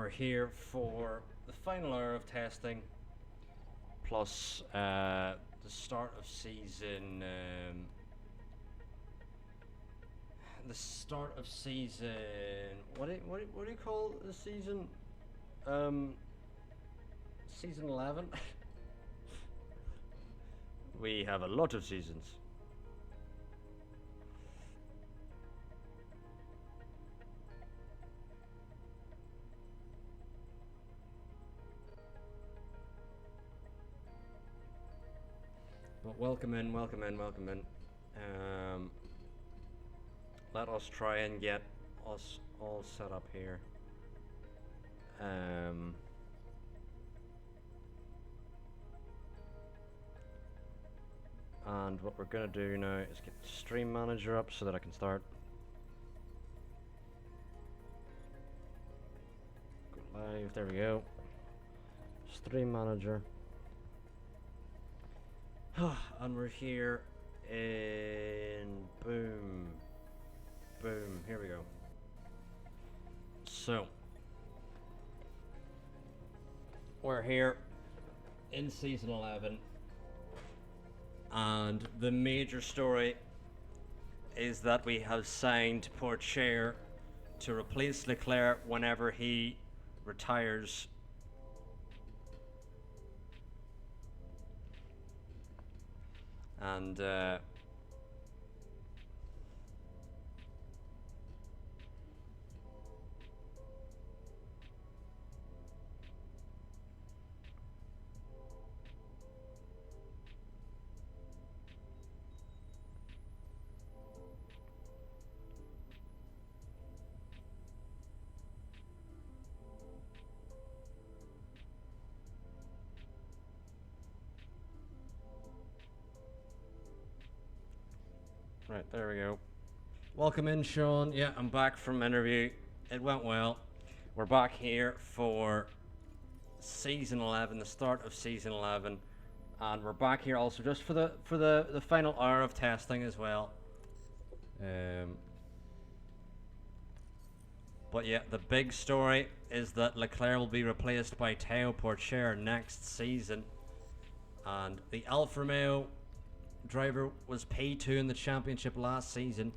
we're here for the final hour of testing, plus the start of season. The start of season. What do you call the season? Season 11. We have a lot of seasons. But welcome in, welcome in, welcome in. Let us try and get us all set up here. And what we're gonna do now is get the stream manager up so that I can start. Go live, there we go. Stream manager. And we're here in boom. Boom, here we go. So we're here in season 11, and the major story is that we have signed Porcher to replace Leclerc whenever he retires. And right, there we go. Welcome in, Sean. Yeah, I'm back from interview. It went well. We're back here for season 11, the start of season 11, and we're back here also just for the final hour of testing as well. But yeah, the big story is that Leclerc will be replaced by Théo Porcher next season, and the Alfa Romeo driver was P2 in the championship last season,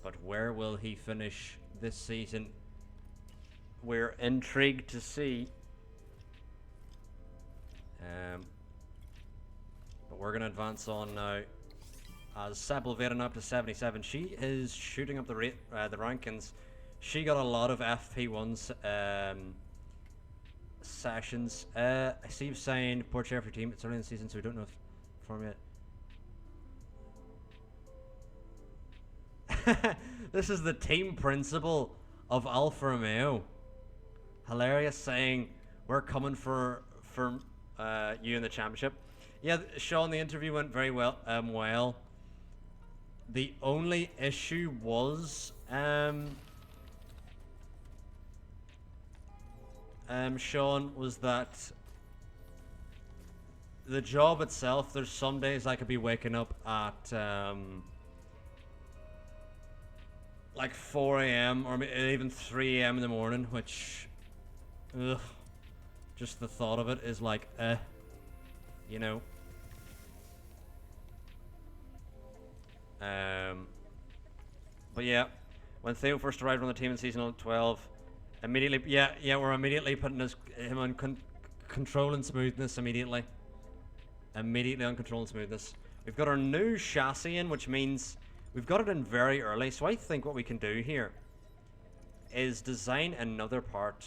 but where will he finish this season? We're intrigued to see. But we're going to advance on now as Sepulveda up to 77. She is shooting up the rankings. She got a lot of FP1s sessions. I see you've signed Porcher for your team. It's early in the season, so we don't know if form yet. This is the team principal of Alfa Romeo. Hilarious, saying we're coming for you in the championship. Yeah, Sean, the interview went very well. The only issue was Sean, was that the job itself, there's some days I could be waking up at like 4 a.m. or even 3 a.m. in the morning, which, ugh, just the thought of it is like, you know. But yeah, when Theo first arrived on the team in season 12, immediately, we're immediately putting him on control and smoothness immediately. Immediately on control and smoothness. We've got our new chassis in, which means we've got it in very early, so I think what we can do here is design another part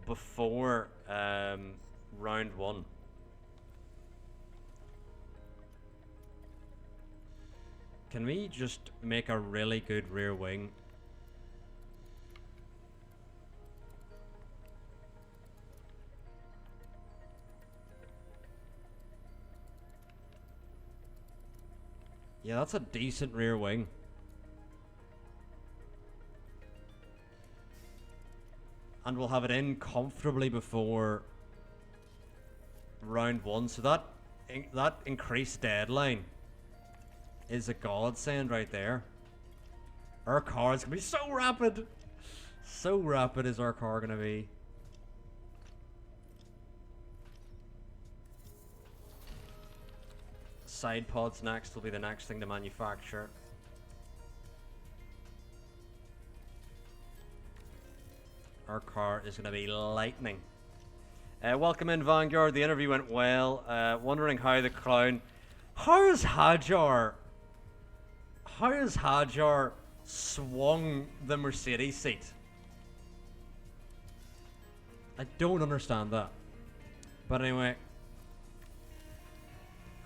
before round 1. Can we just make a really good rear wing? Yeah, that's a decent rear wing. And we'll have it in comfortably before round 1, so that increased deadline is a godsend right there. Our cars can be so rapid. So rapid is our car gonna be. Side pods next will be the next thing to manufacture. Our car is gonna be lightning. Welcome in, Vanguard. The interview went well. Wondering how the clown. How has Hajar swung the Mercedes seat? I don't understand that. But anyway,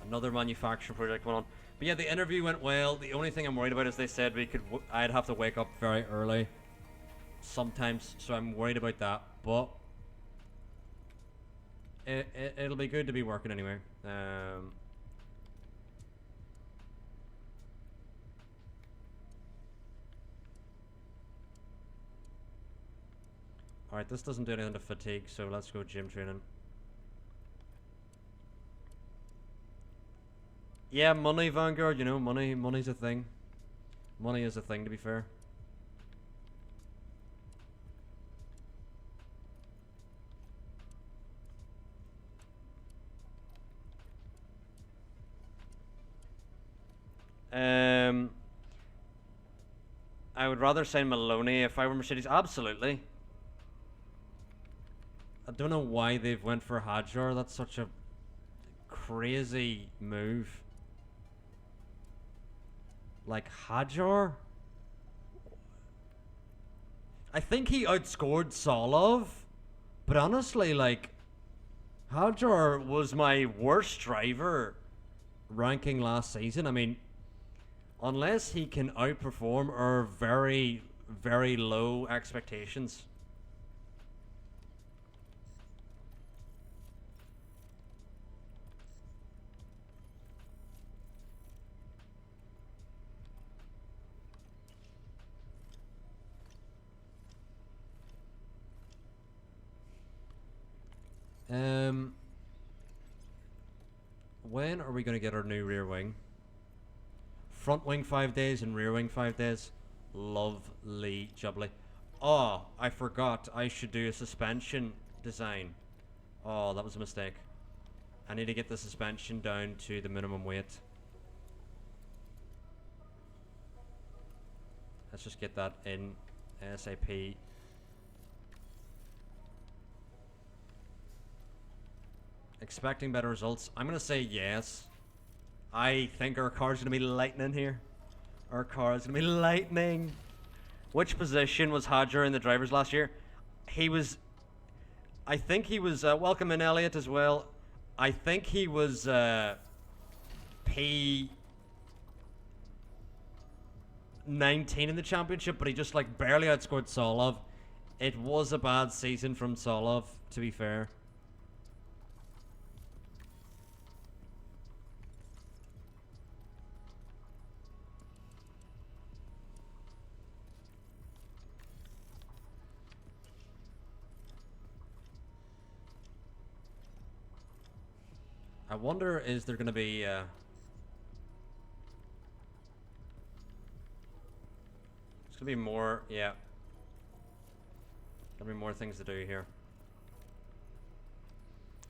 another manufacturing project went on. But yeah, the interview went well. The only thing I'm worried about is they said I'd have to wake up very early sometimes, so I'm worried about that. But it'll be good to be working anyway. Alright, this doesn't do anything to fatigue, so let's go gym training. Yeah, money, Vanguard, you know, money's a thing. Money is a thing, to be fair. I would rather sign Maloney if I were Mercedes. Absolutely. I don't know why they've went for Hajar. That's such a crazy move. Like Hajar? I think he outscored Solov, but honestly, like, Hajar was my worst driver ranking last season. I mean, unless he can outperform our very, very low expectations. When are we going to get our new rear wing? Front wing 5 days and rear wing 5 days. Lovely jubbly. Oh, I forgot I should do a suspension design. Oh, that was a mistake. I need to get the suspension down to the minimum weight. Let's just get that in ASAP. Expecting better results. I'm gonna say yes. I think our car's gonna be lightning here. Our car is gonna be lightning. Which position was Hajar in the drivers last year? He was. I think he was. Welcome in, Elliot, as well. I think he was P19 in the championship, but he just like barely outscored Solov. It was a bad season from Solov, to be fair. I wonder, is there going to be... There's going to be more... Yeah. Going to be more things to do here.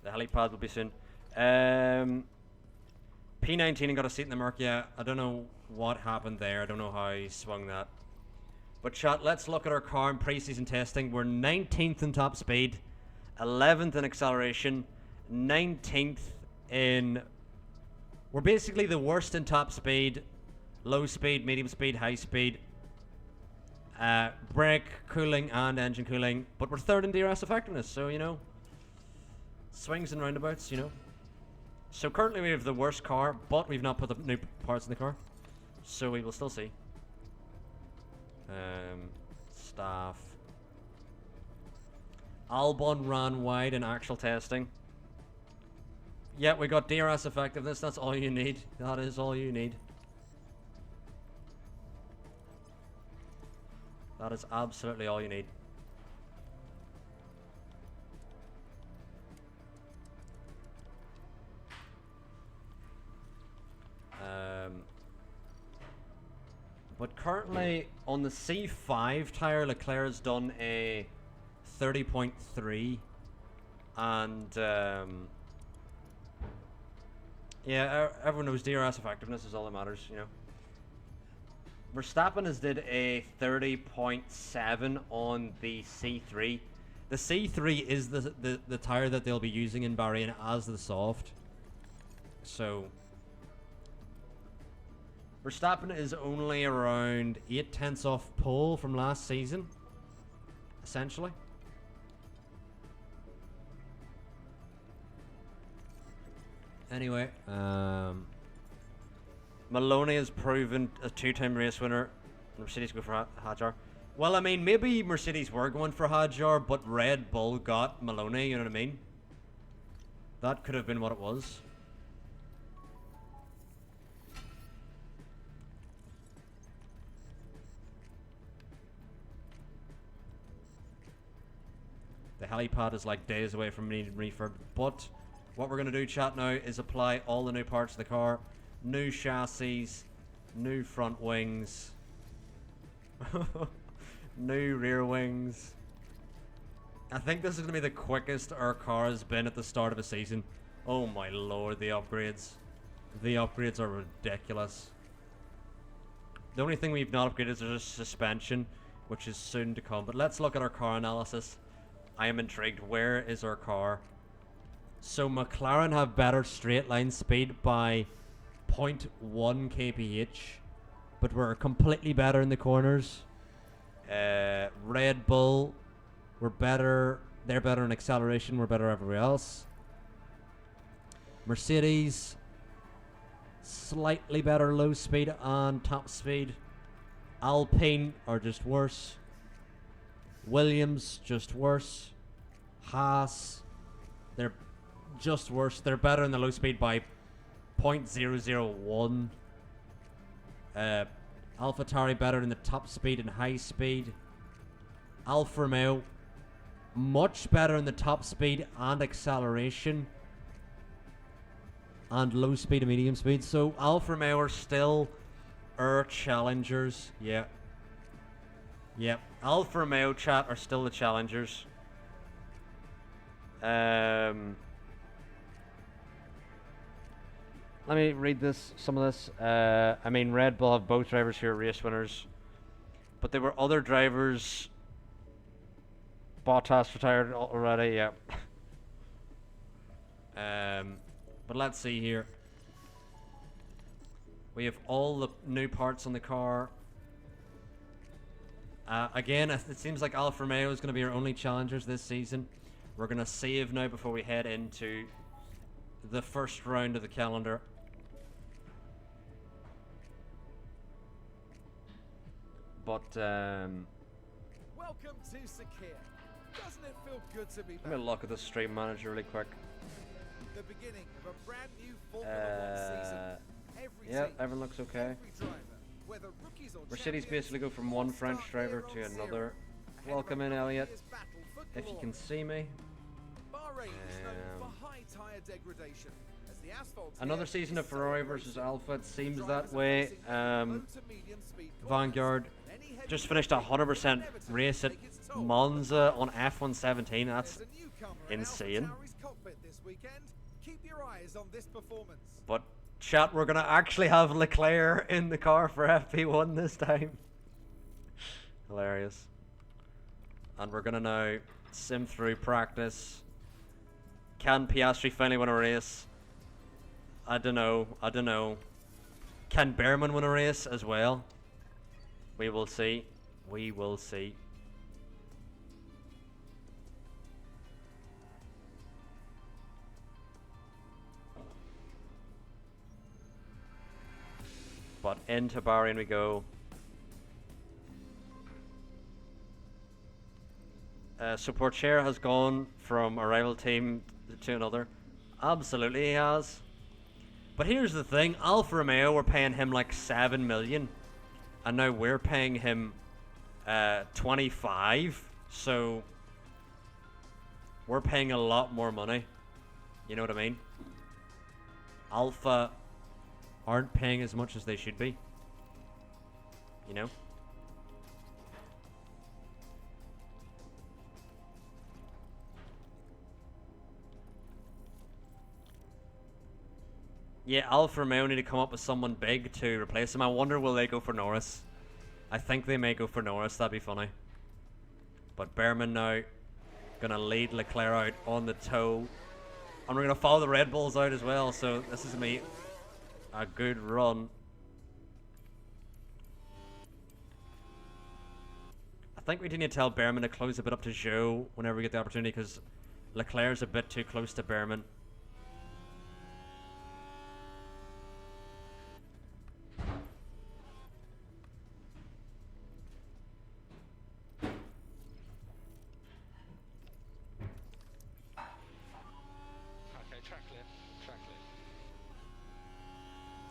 The helipad will be soon. P19 and got a seat in the Merc. Yeah, I don't know what happened there. I don't know how he swung that. But chat, let's look at our car in pre-season testing. We're 19th in top speed, 11th in acceleration, 19th in... We're basically the worst in top speed, low speed, medium speed, high speed, brake cooling and engine cooling, but we're third in DRS effectiveness, so, you know, swings and roundabouts, you know. So currently we have the worst car, but we've not put the new parts in the car, so we will still see. Staff. Albon ran wide in actual testing. Yeah, we got DRS effectiveness. That's all you need. That is all you need. That is absolutely all you need. But currently, on the C5 tyre, Leclerc has done a 30.3. And, yeah, everyone knows DRS effectiveness is all that matters, you know. Verstappen has did a 30.7 on the C3. The C3 is the tyre that they'll be using in Bahrain as the soft. So Verstappen is only around 8 tenths off pole from last season, essentially. Anyway, Maloney has proven a 2-time race winner. Mercedes go for Hadjar. Well, I mean, maybe Mercedes were going for Hadjar, but Red Bull got Maloney, you know what I mean? That could have been what it was. The helipad is like days away from needing refurb, but what we're going to do, chat, now is apply all the new parts of the car. New chassis, new front wings, new rear wings. I think this is going to be the quickest our car has been at the start of a season. Oh my lord, the upgrades. The upgrades are ridiculous. The only thing we've not upgraded is just suspension, which is soon to come. But let's look at our car analysis. I am intrigued. Where is our car? So McLaren have better straight line speed by 0.1 kph, but we're completely better in the corners. Red Bull, we're better. They're better in acceleration. We're better everywhere else. Mercedes, slightly better low speed and top speed. Alpine are just worse. Williams, just worse. Haas, they're just worse. They're better in the low speed by 0.001. AlphaTauri better in the top speed and high speed. Alfa Romeo, much better in the top speed and acceleration. And low speed and medium speed. So Alfa Romeo are still our challengers. Yeah. Yep. Alfa Romeo, chat, are still the challengers. Let me read some of this. I mean, Red Bull have both drivers here race winners, but there were other drivers. Bottas retired already, yeah. But let's see here. We have all the new parts on the car. Again, it seems like Alfa Romeo is going to be our only challengers this season. We're going to save now before we head into the first round of the calendar. But, welcome to Sakir. Doesn't it feel good to be back? Let me look at the stream manager really quick. The beginning of a brand new Formula 1 season. Yeah, everyone looks okay. Mercedes basically go from one French driver to another. Welcome in, Elliot. If you can see me. Another season of Ferrari versus Alpha. It seems that way. Vanguard just finished a 100% race at Monza on F117. That's insane. But chat, we're gonna actually have Leclerc in the car for FP1 this time. Hilarious. And we're gonna now sim through practice. Can Piastri finally win a race? I don't know. Can Behrman win a race as well? We will see. We will see. But into Bahrain we go. So Pourchaire has gone from a rival team to another. Absolutely he has. But here's the thing, Alfa Romeo, we're paying him like 7 million. And now we're paying him 25. So we're paying a lot more money. You know what I mean? Alpha aren't paying as much as they should be. you know? Yeah, Alfa Romeo need to come up with someone big to replace him. I wonder will they go for Norris? I think they may go for Norris, that'd be funny. But Behrman now gonna lead Leclerc out on the toe. And we're gonna follow the Red Bulls out as well, so this is me a good run. I think we need to tell Behrman to close a bit up to Zhou whenever we get the opportunity, because Leclerc's a bit too close to Behrman.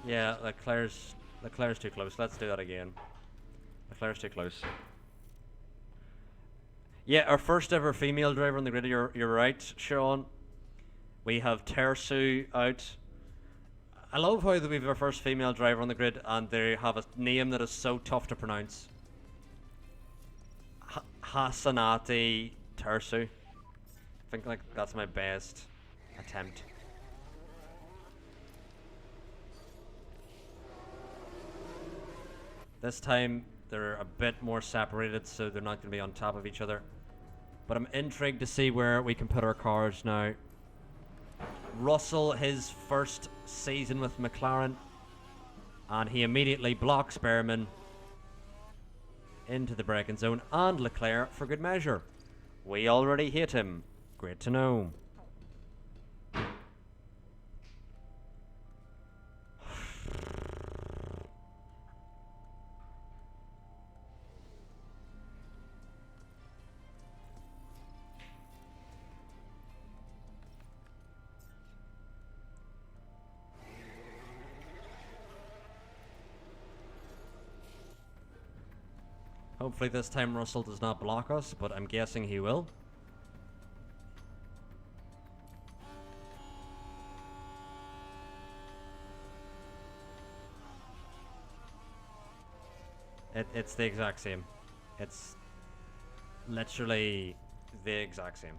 Yeah, Leclerc's too close. Let's do that again. Leclerc's too close. Yeah, our first ever female driver on the grid. You're right, Sean. We have Tersu out. I love how we have our first female driver on the grid and they have a name that is so tough to pronounce. Hasanati Tersu. I think like that's my best attempt. This time they're a bit more separated, so they're not going to be on top of each other. But I'm intrigued to see where we can put our cars now. Russell, his first season with McLaren, and he immediately blocks Behrman into the braking zone, and Leclerc for good measure. We already hate him. Great to know. Hopefully this time Russell does not block us, but I'm guessing he will. It's the exact same. It's literally the exact same.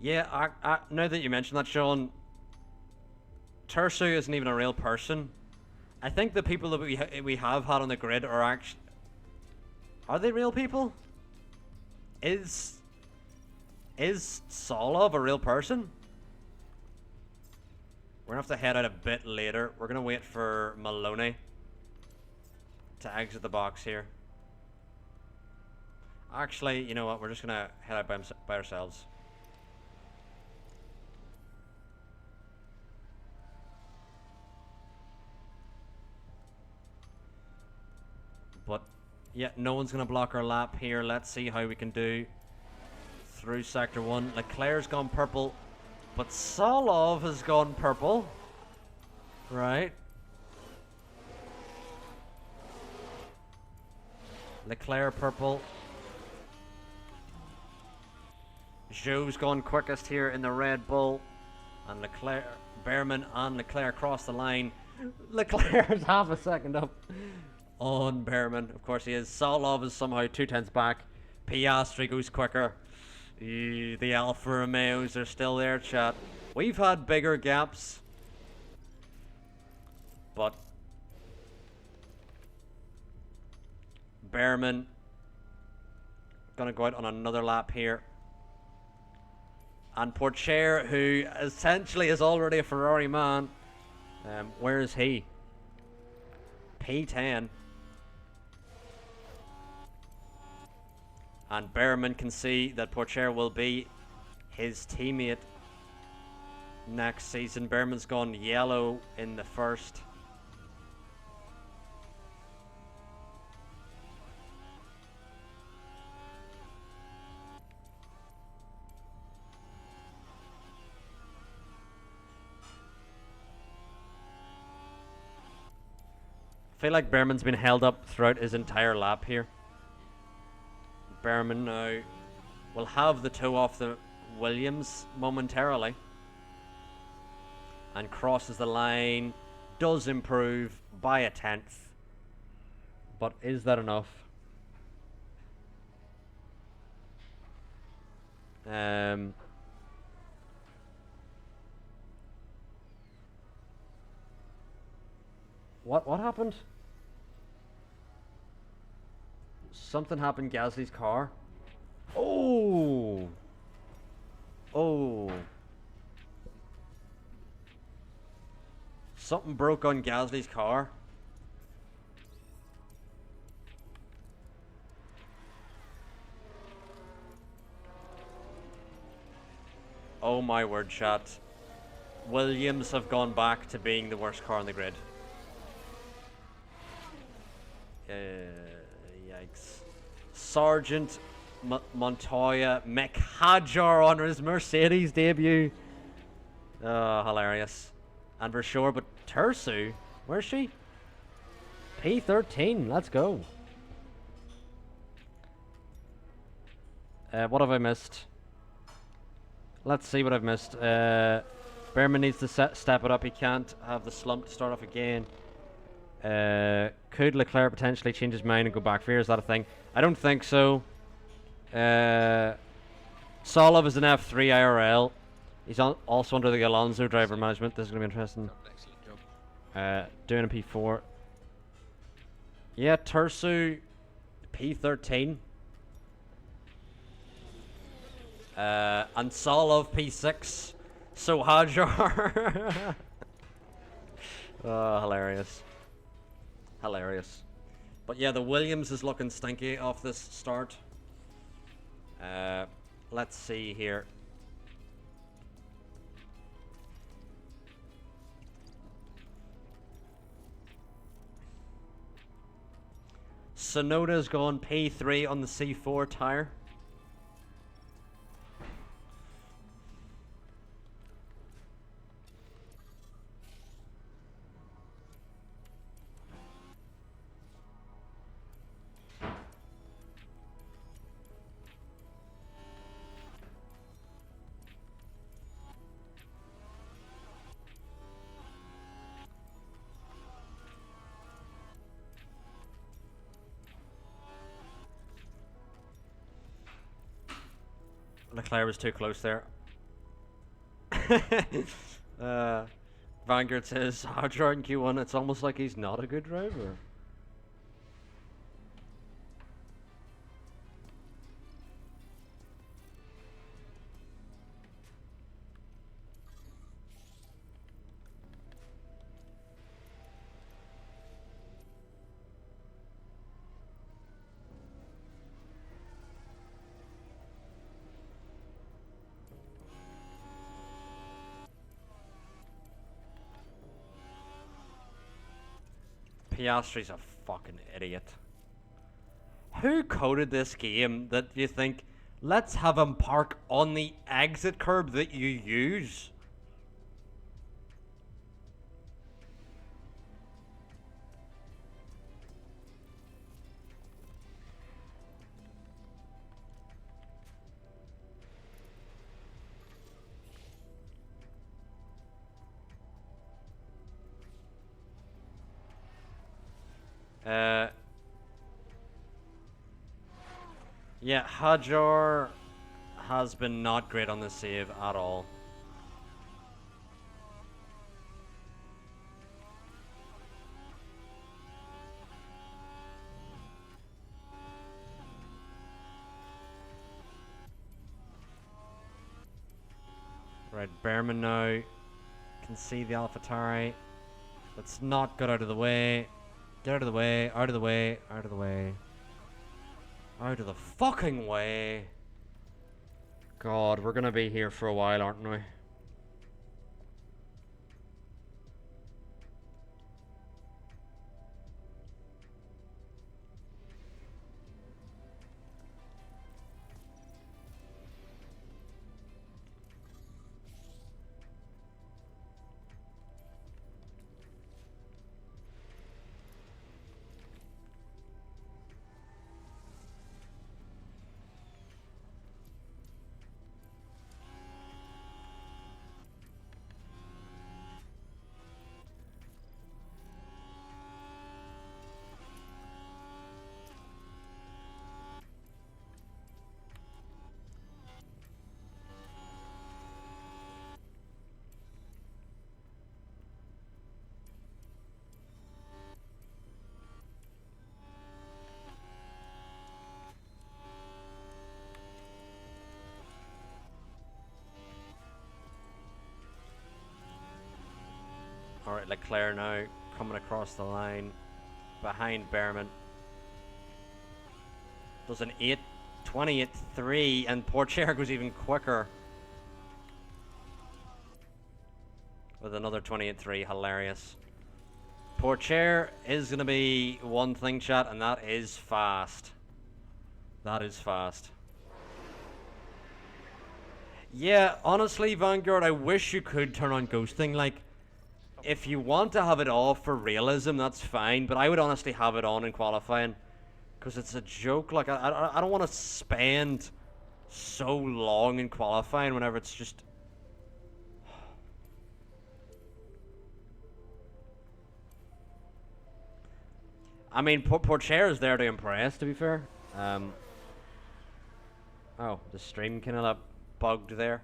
Yeah, now that you mention that, Sean, Tersu isn't even a real person. I think the people that we have had on the grid are actually... Are they real people? Is Solov a real person? We're gonna have to head out a bit later. We're gonna wait for Maloney to exit the box here. Actually, you know what? We're just gonna head out by ourselves. But yeah, no one's gonna block our lap here. Let's see how we can do through sector 1. Leclerc's gone purple, but Solov has gone purple. Right. Leclerc purple. Zhou's gone quickest here in the Red Bull. And Leclerc, Behrman and Leclerc cross the line. Leclerc's half a second up on Behrman. Of course he is. Solov is somehow 2/10 back. Piastri goes quicker. The Alfa Romeos are still there, chat. We've had bigger gaps, but Behrman gonna go out on another lap here. And Pourchaire, who essentially is already a Ferrari man, where is he? P10. And Behrman can see that Pourchaire will be his teammate next season. Behrman's gone yellow in the first. I feel like Behrman's been held up throughout his entire lap here. Behrman now will have the toe off the Williams momentarily. and crosses the line. Does improve by a 10th. But is that enough? What happened? Something happened Gasly's car. Oh. Oh. Something broke on Gasly's car. Oh my word, chat. Williams have gone back to being the worst car on the grid. Yikes. Sergeant Montoya McHajar on his Mercedes debut. Hilarious. And for sure, but Tersu, where's she? P13, let's go. What have I missed? Let's see what I've missed. Behrman needs to step it up. He can't have the slump to start off again. Could Leclerc potentially change his mind and go back for? Is that a thing? I don't think so. Solov is an F3 IRL. He's also under the Alonso driver management. This is going to be interesting. Doing a P4. Yeah, Tersu P13. And Solov P6. So Hajar. Oh, hilarious. Hilarious. But yeah, the Williams is looking stinky off this start. Let's see here. Sonoda's gone P3 on the C4 tire. Leclerc was too close there. Vanguard says, Hajar in Q1, it's almost like he's not a good driver. Piastri's a fucking idiot. Who coded this game that you think, let's have him park on the exit curb that you use? Yeah, Hajar has been not great on this save at all. Right, Behrman now can see the AlphaTauri. Let's not get out of the way. Get out of the way, out of the way, out of the way. Out of the fucking way. God, we're gonna be here for a while, aren't we? Right, Leclerc now coming across the line behind Behrman. Does an 8:28.3, and Pourchaire goes even quicker with another 28.3. Hilarious. Pourchaire is going to be one thing, chat, and that is fast. That is fast. Yeah, honestly, Vanguard, I wish you could turn on ghosting. Like, if you want to have it off for realism, that's fine, but I would honestly have it on in qualifying. Because it's a joke. Like, I don't want to spend so long in qualifying whenever it's just... I mean, Pourchaire is there to impress, to be fair. Oh, the stream kind of bugged there.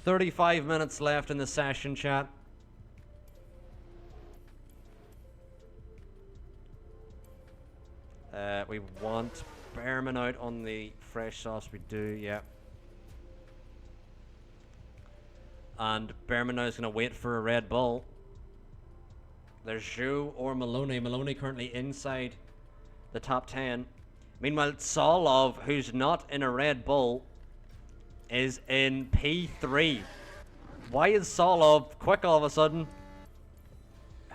35 minutes left in the session, chat. We want Behrman out on the fresh sauce. We do, yeah. And Behrman now is going to wait for a Red Bull. There's Zhou or Maloney. Maloney currently inside the top 10. Meanwhile, Solov, who's not in a Red Bull, is in P3. Why is Solov quick all of a sudden?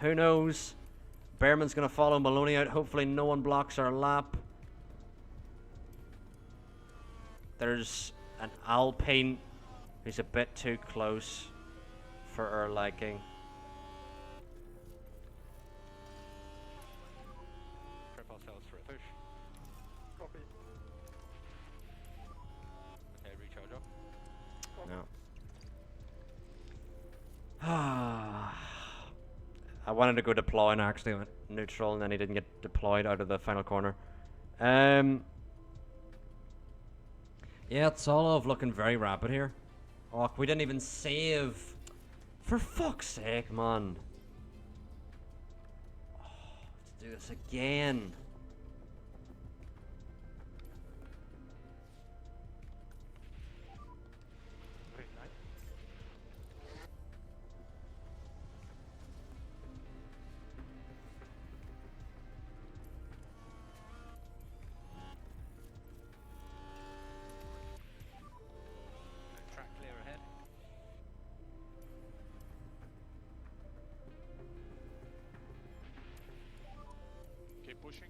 Who knows? Behrman's going to follow Maloney out. Hopefully no one blocks our lap. There's an Alpine who's a bit too close for our liking. Trip ourselves for a push. Copy. Okay, recharge up. No. I wanted to go deploy and actually went neutral, and then he didn't get deployed out of the final corner. Yeah, Solov looking very rapid here. Oh, we didn't even save. For fuck's sake, man. Oh, let's do this again. Pushing.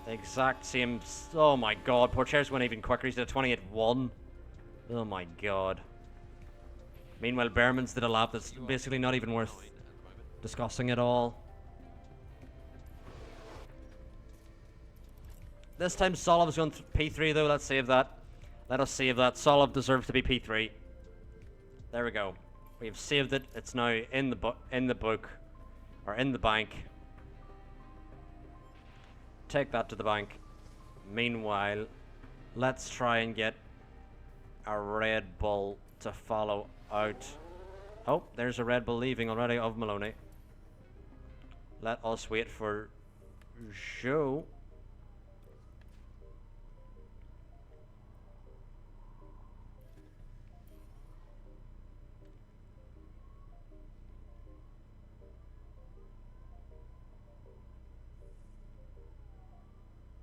The exact same. Oh my god, Pourchaire's went even quicker. He's at a 28.1. Oh my god. Meanwhile, Behrman's did a lap that's basically not even worth discussing at all. This time Solov's going to P3 though. Let's save that. Let us save that. Solov deserves to be P3. There we go. We have saved it. It's now in the book, or in the bank. Take that to the bank. Meanwhile, let's try and get a Red Bull to follow out. Oh, there's a Red Bull leaving already of Maloney. Let us wait for Zhou.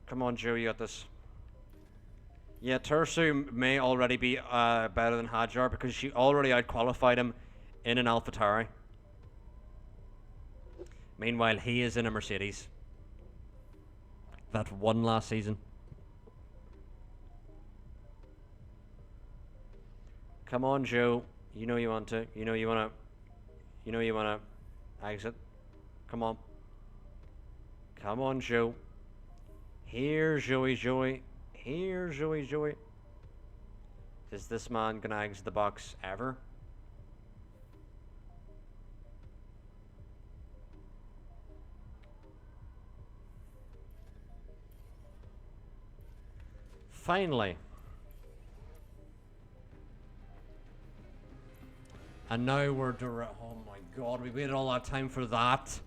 Come on, Joe, you got this. Yeah, Tersu may already be better than Hadjar because she already outqualified him in an AlphaTauri. Meanwhile, he is in a Mercedes. That won last season. Come on, Joe. You know you want to. You know you want to. You know you want to exit. Come on. Come on, Joe. Here, Joey. Here, Joey. Is this man gonna exit the box ever? Finally. And now we're direct. Oh my god, we waited all that time for that.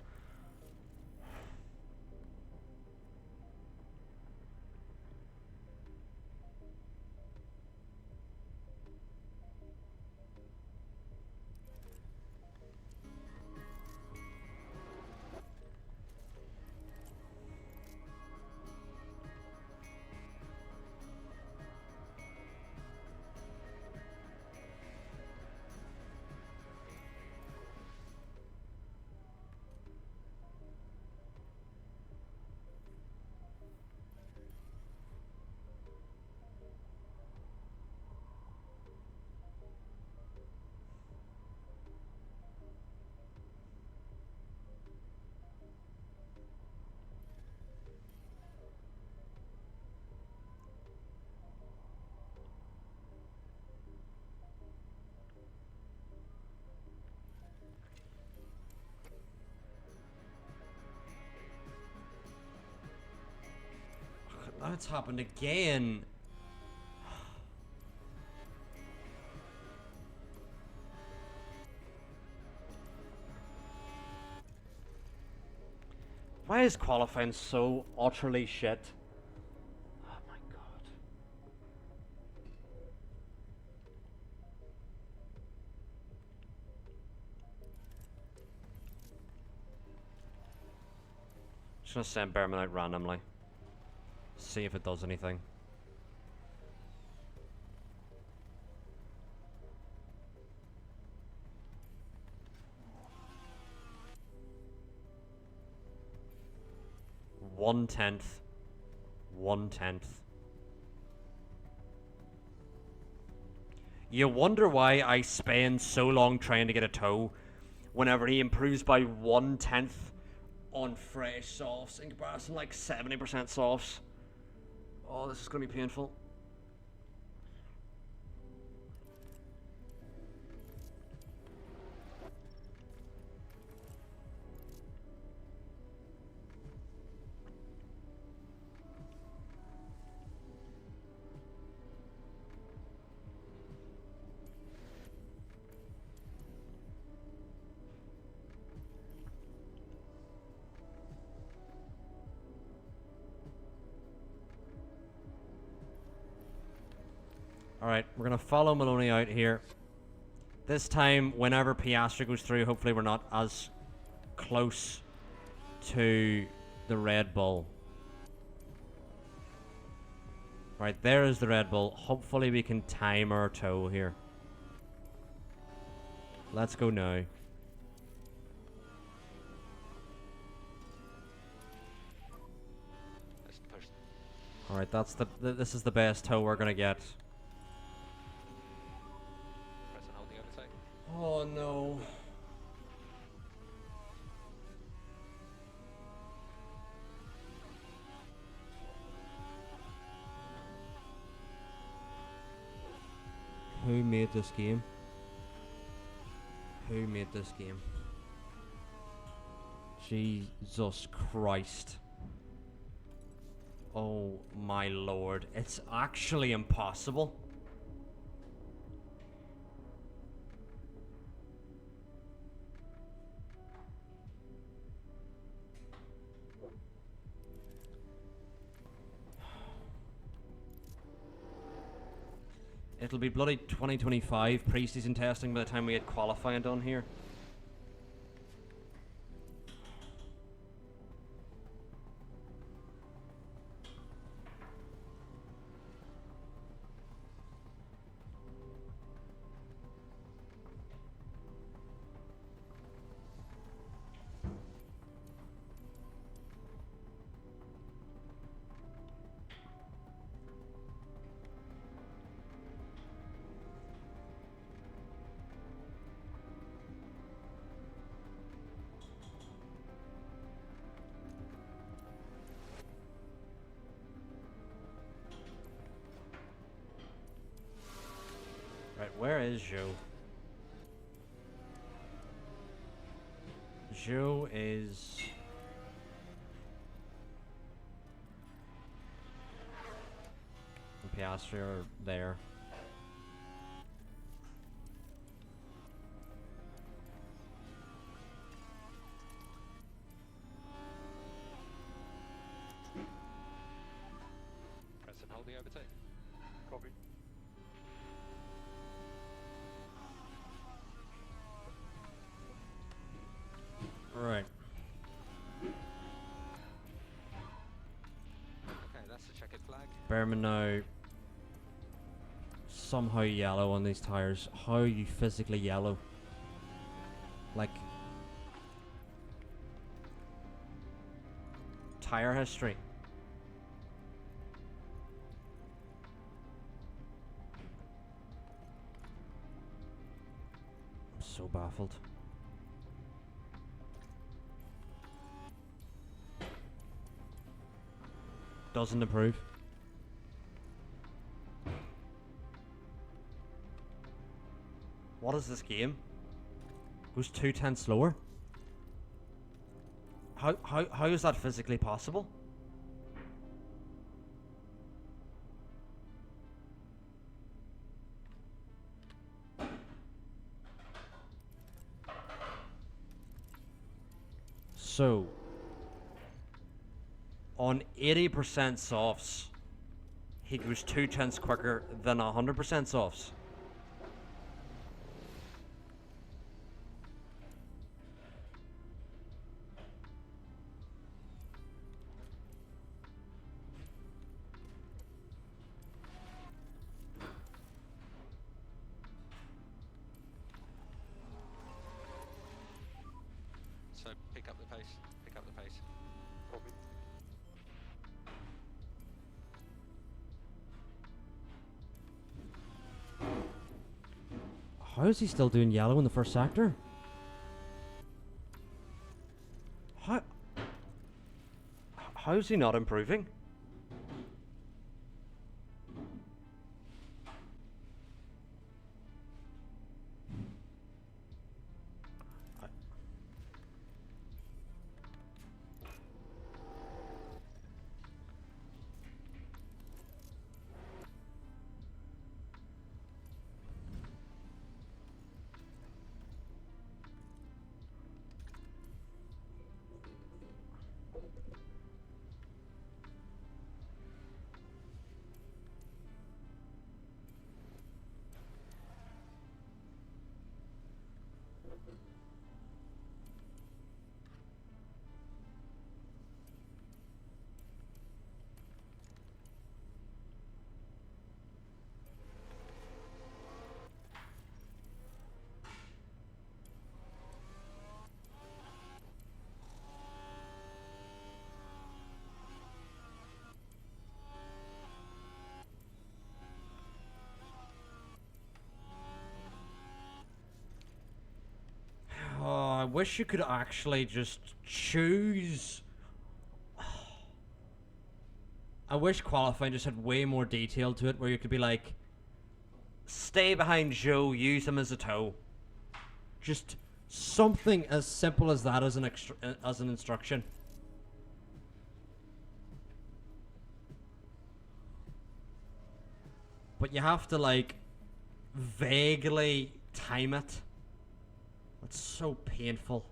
Oh, it's happened again. Why is qualifying so utterly shit? Oh my god. Just gonna send Bearman out randomly. See if it does anything. One tenth. 1/10. You wonder why I spend so long trying to get a toe whenever he improves by 1/10 on fresh softs in comparison like 70% softs. Oh, this is gonna be painful. Alright, we're gonna follow Maloney out here. This time, whenever Piastri goes through, hopefully we're not as close to the Red Bull. Right, there is the Red Bull. Hopefully we can time our toe here. Let's go now. Alright, that's this is the best toe we're gonna get. Press and hold the overtake. Oh no. Who made this game? Who made this game? Jesus Christ. Oh my lord. It's actually impossible. It'll be bloody 2025 pre-season testing by the time we get qualifying done here. Right, where is Joe? Joe is... and Piastri are there. Press and hold the overtake. Copy. Right. Okay, that's the checkered flag. Bearman now somehow yellow on these tires. How are you physically yellow? Like tire history. I'm so baffled. Doesn't improve. What is this game? Goes 2/10 slower? How is that physically possible? So, on 80% softs, he goes 2/10 quicker than 100% softs. So pick up the pace. Pick up the pace. Copy. How is he still doing yellow in the first sector? How is he not improving? Oh, I wish you could actually just choose. I wish qualifying just had way more detail to it, where you could be like, stay behind Joe, use him as a toe. Just something as simple as that as an instruction. But you have to like vaguely time it. That's so painful.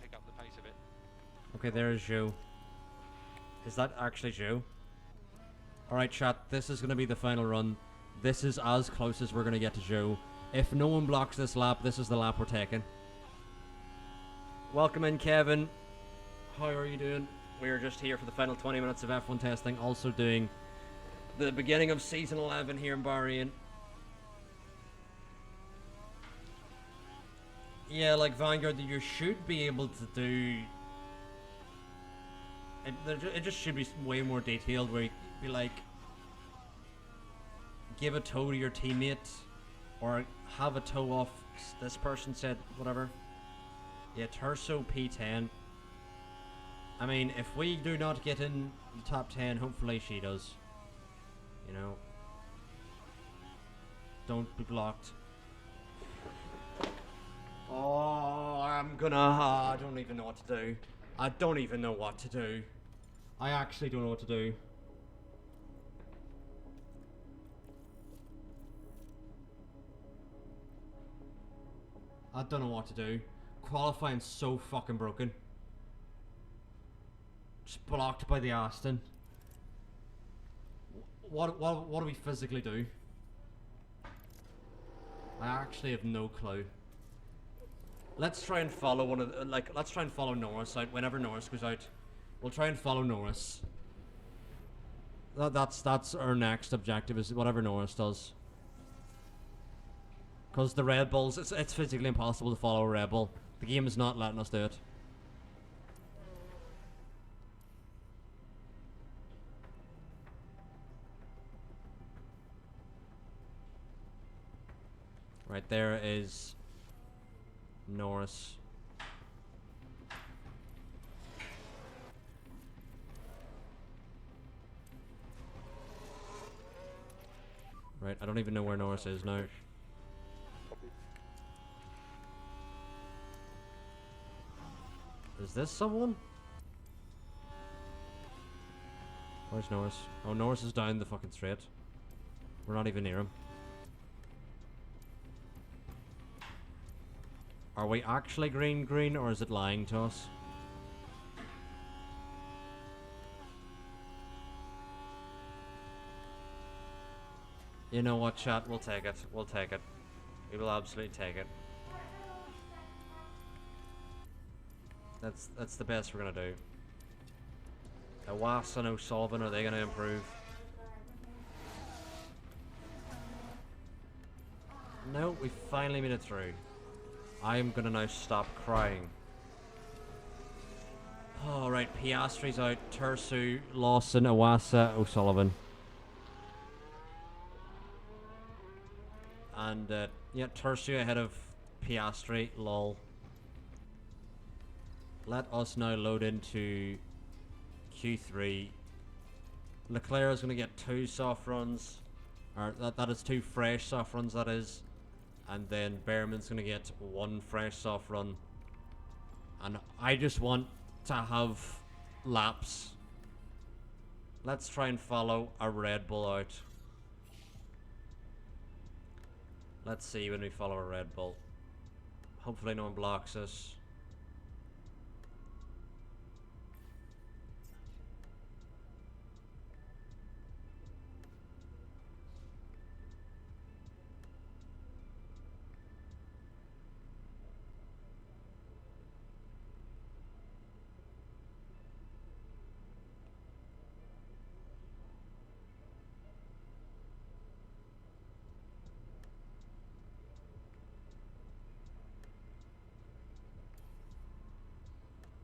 Pick up the pace of it. Okay, there's Joe. Is that actually Joe? Alright, chat, this is going to be the final run. This is as close as we're going to get to Joe. If no one blocks this lap, this is the lap we're taking. Welcome in, Kevin. How are you doing? We're just here for the final 20 minutes of F1 testing, also doing the beginning of Season 11 here in Bahrain. Yeah, like Vanguard, you should be able to do... It just should be way more detailed, where you be like, give a toe to your teammate, or have a toe off this person said, whatever. Yeah, Terso P10. I mean, if we do not get in the top 10, hopefully she does. You know. Don't be blocked. Oh, I'm gonna... I don't even know what to do. I don't even know what to do. I actually don't know what to do. I don't know what to do. Qualifying's so fucking broken. Just blocked by the Aston. What do we physically do? I actually have no clue. Let's try and follow one of the, let's try and follow Norris out whenever Norris goes out. We'll try and follow Norris. That's our next objective, is whatever Norris does. Because the Red Bulls, it's physically impossible to follow a Red Bull. The game is not letting us do it. Right there is Norris. Right, I don't even know where Norris is now. Copy. Is this someone? Where's Norris? Oh, Norris is down the fucking straight. We're not even near him. Are we actually green, or is it lying to us? You know what, chat? We'll take it. We'll take it. We will absolutely take it. That's the best we're gonna do. Was and O'Sullivan, are they gonna improve? No, we finally made it through. I am gonna now stop crying. Alright, Piastri's out, Tursu, Lawson, Awasa, O'Sullivan. And, yeah, Tursu ahead of Piastri, lol. Let us now load into Q3. Leclerc is going to get 2 soft runs. Or, that is 2 fresh soft runs, that is. And then Behrman's going to get 1 fresh soft run. And I just want to have laps. Let's try and follow a Red Bull out. Let's see when we follow a Red Bull. Hopefully no one blocks us.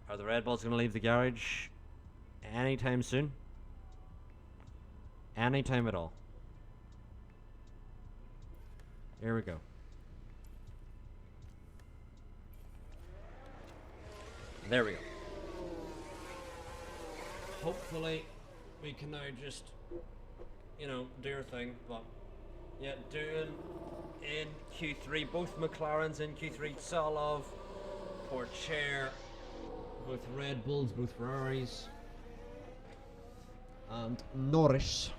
Are the Red Bulls going to leave the garage anytime soon? Anytime at all. Here we go. There we go. Hopefully we can now just, you know, do our thing. But yeah, doing in Q3, both McLarens in Q3, Solov, Porcher, both Red Bulls, both Ferraris, and Norris.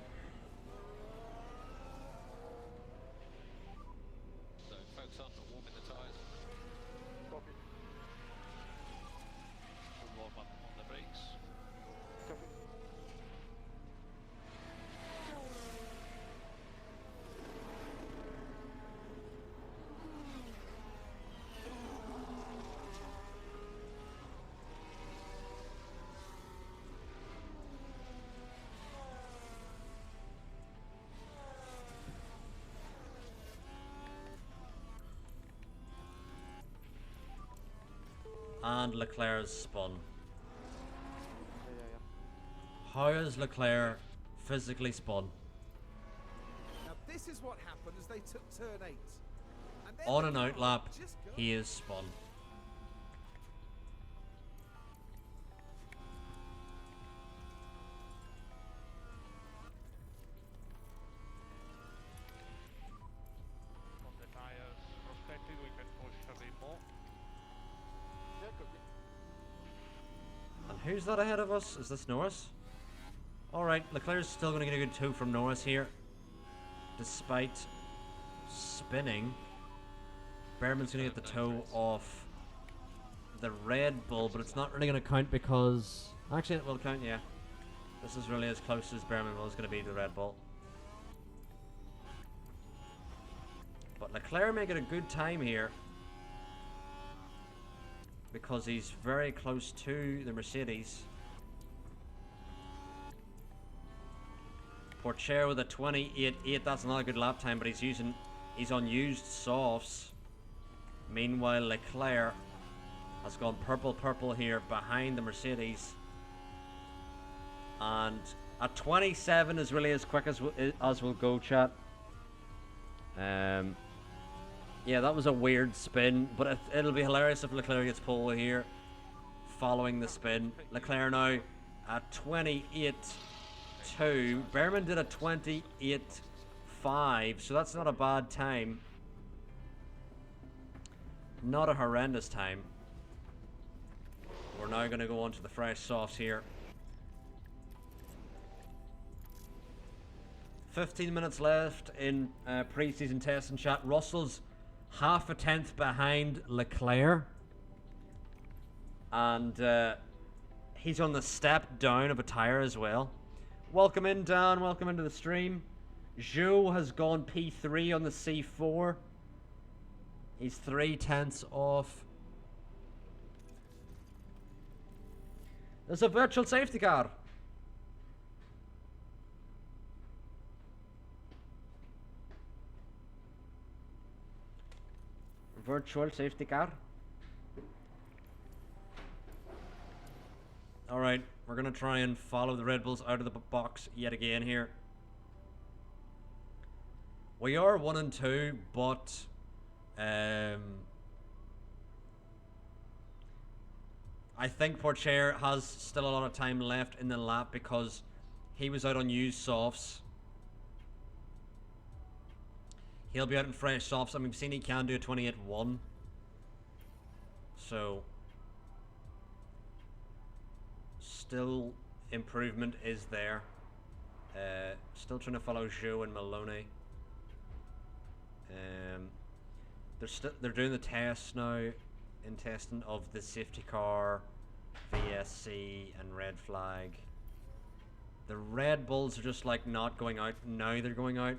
So focus on warming the tyres. Copy. We'll warm up on the brakes. Copy. And Leclerc's spun. Yeah. How is Leclerc physically spun? Now this is what happened as they took turn 8. And then On the an out car lap, just got- he is spun. From the tyres perspective, we can push a bit more. Yeah, copy. And who's that ahead of us? Is this Norris? Alright, Leclerc's still going to get a good 2 from Norris here. Despite spinning. Behrman's going to get the toe off the Red Bull, but it's not really going to count because... Actually, it will count, yeah. This is really as close as Behrman was going to be to the Red Bull. But Leclerc may get a good time here, because he's very close to the Mercedes. Porcher with a 28.8, that's not a good lap time, but he's on used softs. Meanwhile, Leclerc has gone purple here behind the Mercedes. And at 27 is really as quick as we'll go, chat. Yeah, that was a weird spin, but it'll be hilarious if Leclerc gets pole here following the spin. Leclerc now at 28.2. Behrman did a 28.4 1:05, so that's not a bad time. Not a horrendous time. We're now going to go on to the fresh softs here. 15 minutes left in pre-season test and chat. Russell's half a tenth behind Leclerc. And he's on the step down of a tyre as well. Welcome in, Dan. Welcome into the stream. Zhou has gone P3 on the C4. He's 0.3 off. There's a virtual safety car. Virtual safety car. Alright, we're going to try and follow the Red Bulls out of the box yet again here. We are 1 and 2, but I think Porcher has still a lot of time left in the lap because he was out on used softs. He'll be out in fresh softs. I mean, we've seen he can do a 28.1. So still improvement is there. Still trying to follow Zhou and Maloney. They're doing the tests now, in testing of the safety car, VSC and red flag. The Red Bulls are just like not going out. Now they're going out.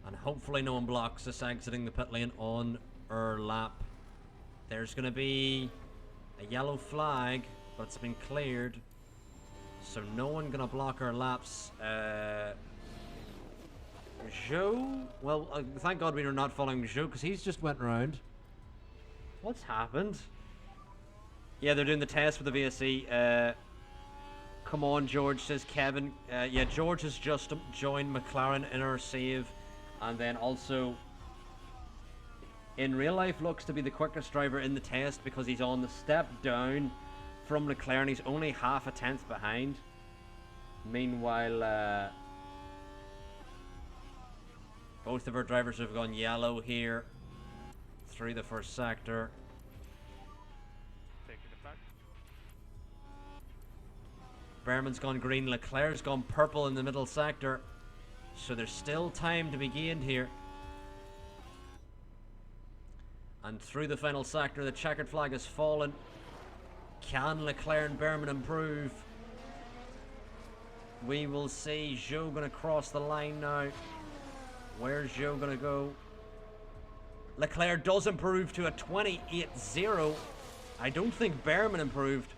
And hopefully no one blocks us exiting the pit lane on our lap. There's going to be a yellow flag, but it's been cleared. So no one going to block our laps. Zhou? Well, thank God we are not following Zhou because he's just went around. What's happened? Yeah, they're doing the test with the VSC. Come on, George, says Kevin. Yeah, George has just joined McLaren in our save. And then also, in real life, looks to be the quickest driver in the test because he's on the step down from Leclerc and he's only half a tenth behind. Meanwhile, both of our drivers have gone yellow here through the first sector. Taking it back. Behrman's gone green, Leclerc's gone purple in the middle sector. So there's still time to be gained here. And through the final sector, the checkered flag has fallen. Can Leclerc and Behrman improve? We will see. Zhou going to cross the line now. Where's Zhou going to go? Leclerc does improve to a 28.0. I don't think Behrman improved.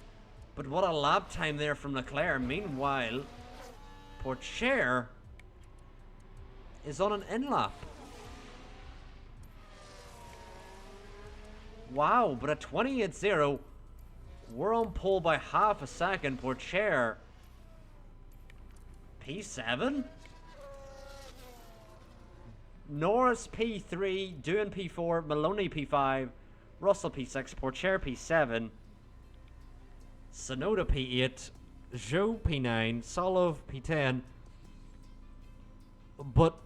But what a lap time there from Leclerc. Meanwhile, Porcher is on an in-lap. Wow, but at 28.0, we're on pole by half a second. Porcher, P7. Norris P3, Doohan P4, Maloney P5, Russell P6, Porcher P7, Sonoda P8, Zhou P9, Solov P10. But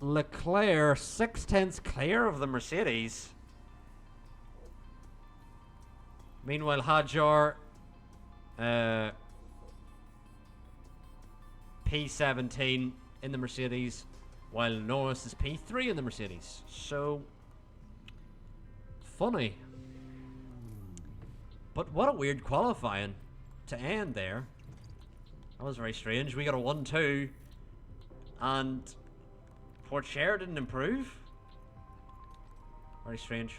Leclerc 0.6 clear of the Mercedes. Meanwhile, Hadjar P17 in the Mercedes, while Norris is P3 in the Mercedes. So funny. But what a weird qualifying to end there. That was very strange. We got a 1-2 and Porcher didn't improve. Very strange.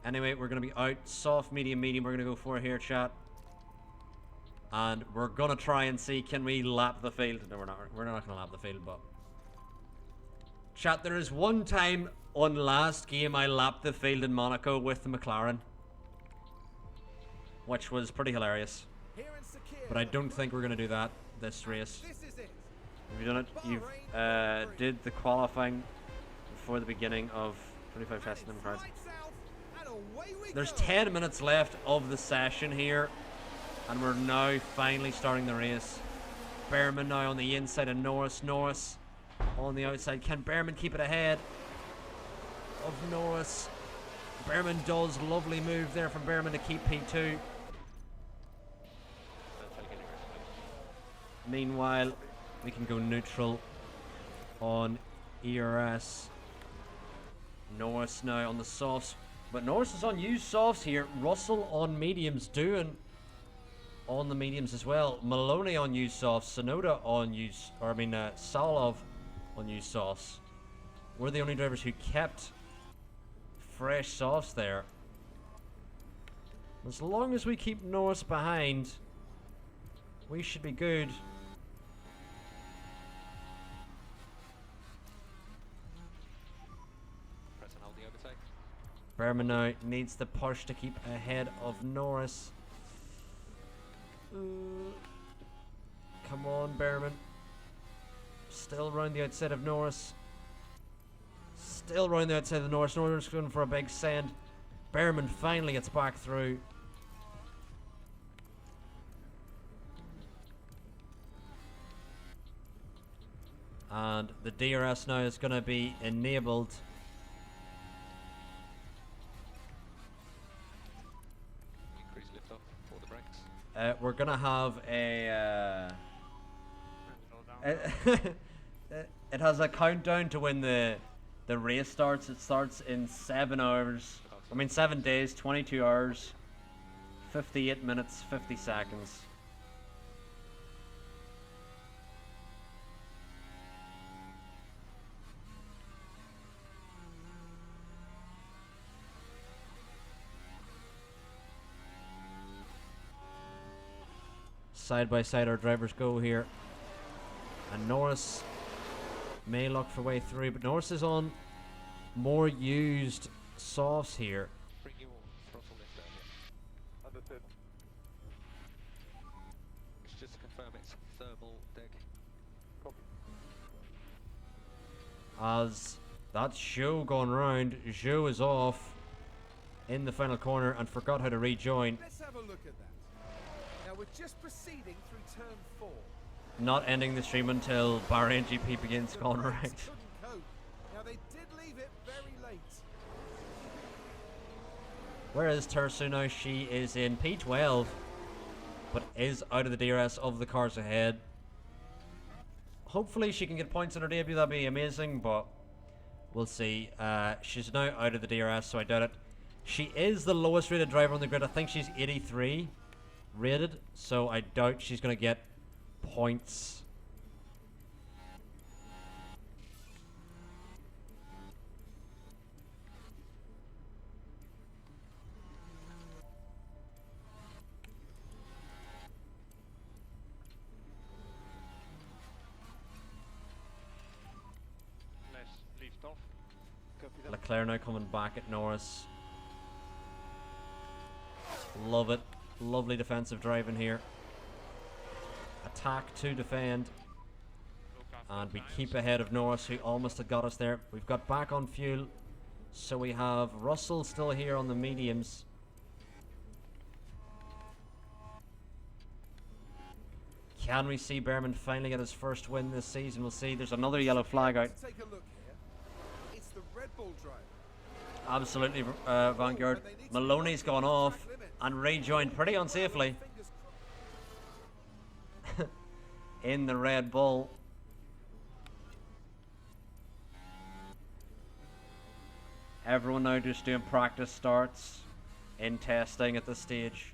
Anyway, we're going to be out. Soft, medium, medium. We're going to go for here, chat. And we're going to try and see, can we lap the field? No, we're not. We're not going to lap the field, but... Chat, there is one time on last game I lapped the field in Monaco with the McLaren. Which was pretty hilarious. But I don't think we're going to do that this race. Have you done it? You've did the qualifying before the beginning of 25 testing in France. away we There's go. 10 minutes left of the session here, and we're now finally starting the race. Behrman now on the inside of Norris. Norris on the outside. Can Behrman keep it ahead of Norris? Behrman does. Lovely move there from Behrman to keep P2. Don't take any risks. Meanwhile, we can go neutral on ERS. Norris now on the softs, but Norris is on used softs here. Russell on mediums, doing on the mediums as well. Maloney on used softs, Sonoda on used, Salov on used softs. We're the only drivers who kept fresh softs there. As long as we keep Norris behind, we should be good. Press and hold the overtake. Behrman now needs the push to keep ahead of Norris. Come on, Behrman. Still round the outside of Norris. Still round the outside of Norris. Norris going for a big send. Behrman finally gets back through. And the DRS now is going to be enabled. Increase lift off for the brakes. We're going to have a... it has a countdown to when the race starts. It starts in 7 hours. 7 days, 22 hours, 58 minutes, 50 seconds. Side by side our drivers go here. And Norris may look for way through, but Norris is on more used softs here. Bring your throttle lift down here. Understood. It's just to confirm it's thermal deck. Copy. As that's Zhou going round. Zhou is off in the final corner and forgot how to rejoin. Let's have a look at that. Now we're just proceeding through turn 4. Not ending the stream until Bahrain GP begins The going brakes right. couldn't cope. Now they did leave it very late. Where is Tersu now? She is in P12, but is out of the DRS of the cars ahead. Hopefully she can get points on her debut, that'd be amazing, but we'll see. She's now out of the DRS, so I doubt it. She is the lowest rated driver on the grid. I think she's 83 rated, so I doubt she's going to get points. Let's lift off. Copy that. Leclerc now coming back at Norris. Love it. Lovely defensive driving here. Attack to defend. Look after And the we tyres. keep ahead of Norris, who almost had got us there. We've got back on fuel. So we have Russell still here on the mediums. Can we see Behrman finally get his first win this season? We'll see. There's another yellow flag out. Take a look here. It's the Red Bull driver. Absolutely, Vanguard. Maloney's gone off and rejoined pretty unsafely Fingers in the Red Bull. Everyone now just doing practice starts in testing at this stage.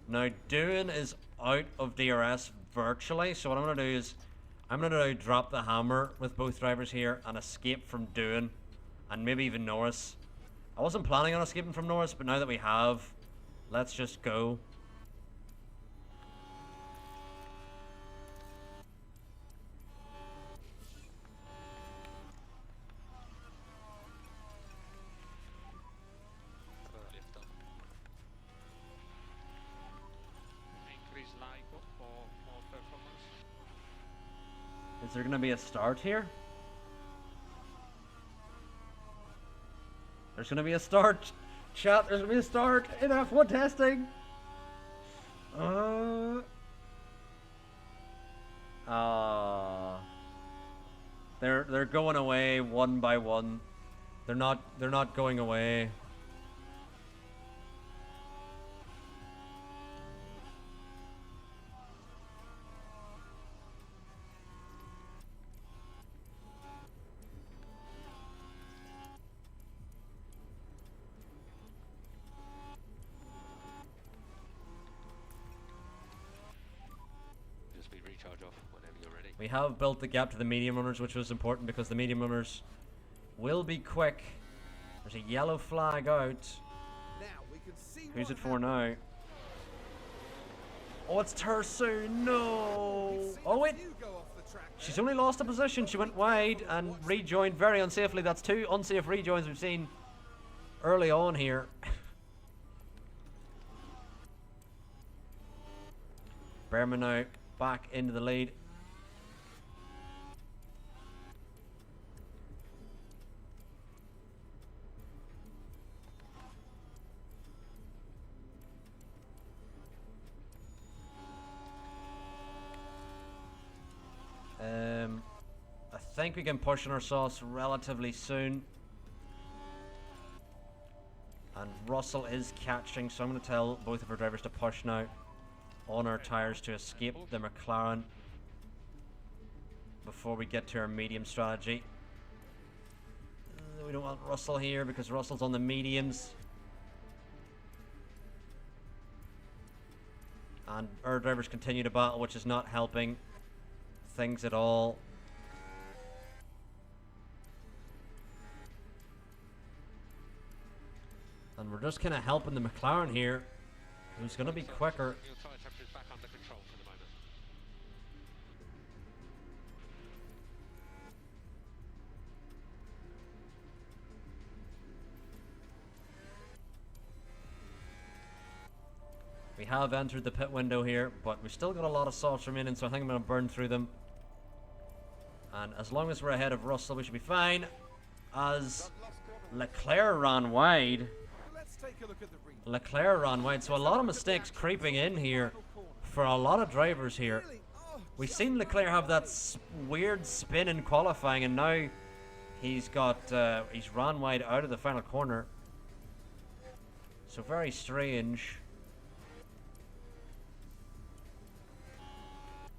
Now, Doohan is out of DRS virtually, so what I'm going to do is I'm going to drop the hammer with both drivers here and escape from Doohan and maybe even Norris. I wasn't planning on escaping from Norris, but now that we have, let's just go. Lift off. Increase LIGO for more performance. Is there going to be a start here? There's going to be a start. Chat, there's going to be a start in F1 testing. They're going away one by one. They're not going away. Just be recharge off whenever you're ready. We have built the gap to the medium runners, which was important because the medium runners will be quick. There's a yellow flag out. Now we can see Who's what it for now? Oh, it's Tersu. No. We've seen Oh, a wait. few go off the track She's there. only lost a position. She went wide and rejoined very unsafely. That's 2 unsafe rejoins we've seen early on here. Berman now back into the lead. I think we can push on our sauce relatively soon. And Russell is catching, so I'm going to tell both of our drivers to push now on our tyres to escape the McLaren before we get to our medium strategy. We don't want Russell here because Russell's on the mediums. And our drivers continue to battle, which is not helping things at all. And we're just kind of helping the McLaren here, who's going to be quicker. Your tyre temperature is back under control for the moment. We have entered the pit window here, but we've still got a lot of softs remaining, so I think I'm going to burn through them. And as long as we're ahead of Russell, we should be fine. As Leclerc ran wide. Let's take a look at the replay. Leclerc ran wide, so a lot of mistakes creeping in here for a lot of drivers here. Really? Oh, We've just seen Leclerc have that weird spin in qualifying, and now he's ran wide out of the final corner. So very strange.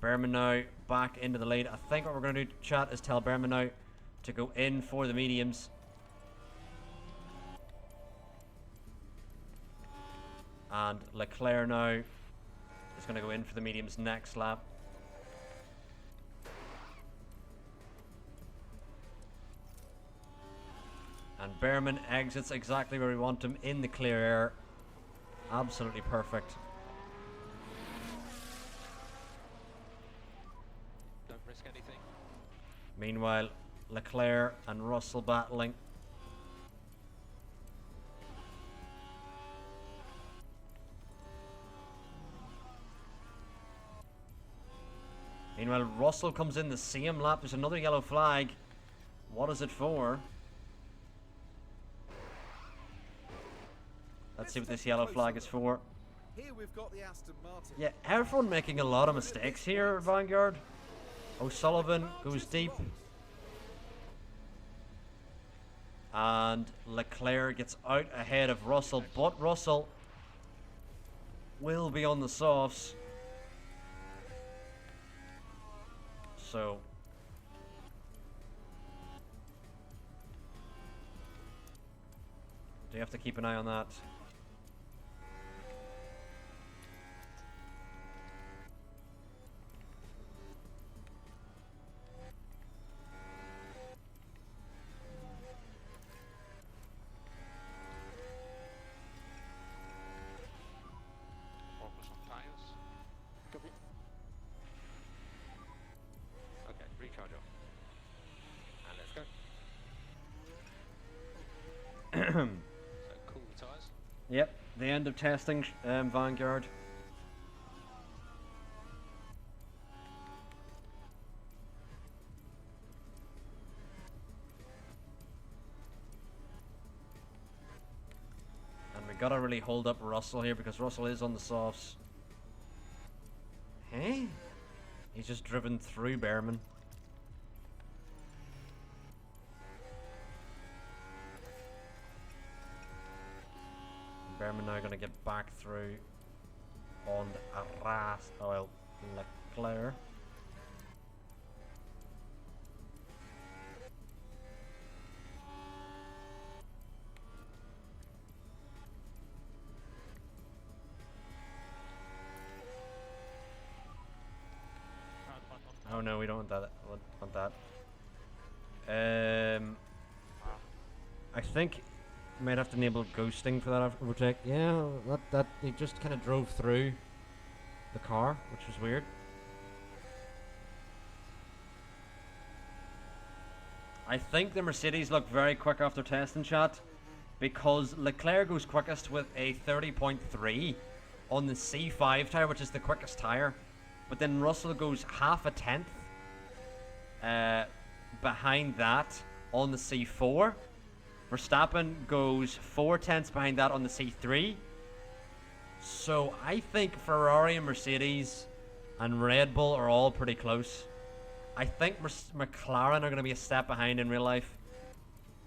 Berman now back into the lead. I think what we're going to do, chat, is tell Berman now to go in for the mediums. And Leclerc now is going to go in for the mediums next lap. And Berman exits exactly where we want him, in the clear air. Absolutely perfect. Don't risk anything. Meanwhile, Leclerc and Russell battling. Meanwhile, Russell comes in the same lap. There's another yellow flag. What is it for? Let's see what this yellow flag is for. here we've got the Aston Martin. Yeah, everyone making a lot of mistakes here, Vanguard. O'Sullivan goes deep. And Leclerc gets out ahead of Russell, but Russell will be on the softs. So do you have to keep an eye on that? Focus on tyres. Copy. Okay, recharge off. And let's go. So cool the tyres. Yep, the end of testing, Vanguard. We gotta really hold up Russell here because Russell is on the softs. Hey? He's just driven through Behrman. Behrman now gonna get back through on Leclerc. Oh no, we don't want that. Want that. I think you might have to enable ghosting for that overtake. Yeah, that he just kind of drove through the car, which was weird. I think the Mercedes looked very quick after testing, chat, because Leclerc goes quickest with a 30.3 on the C5 tyre, which is the quickest tyre. But then Russell goes half a tenth behind that on the C4. Verstappen goes 4 tenths behind that on the C3. So I think Ferrari and Mercedes and Red Bull are all pretty close. I think McLaren are going to be a step behind in real life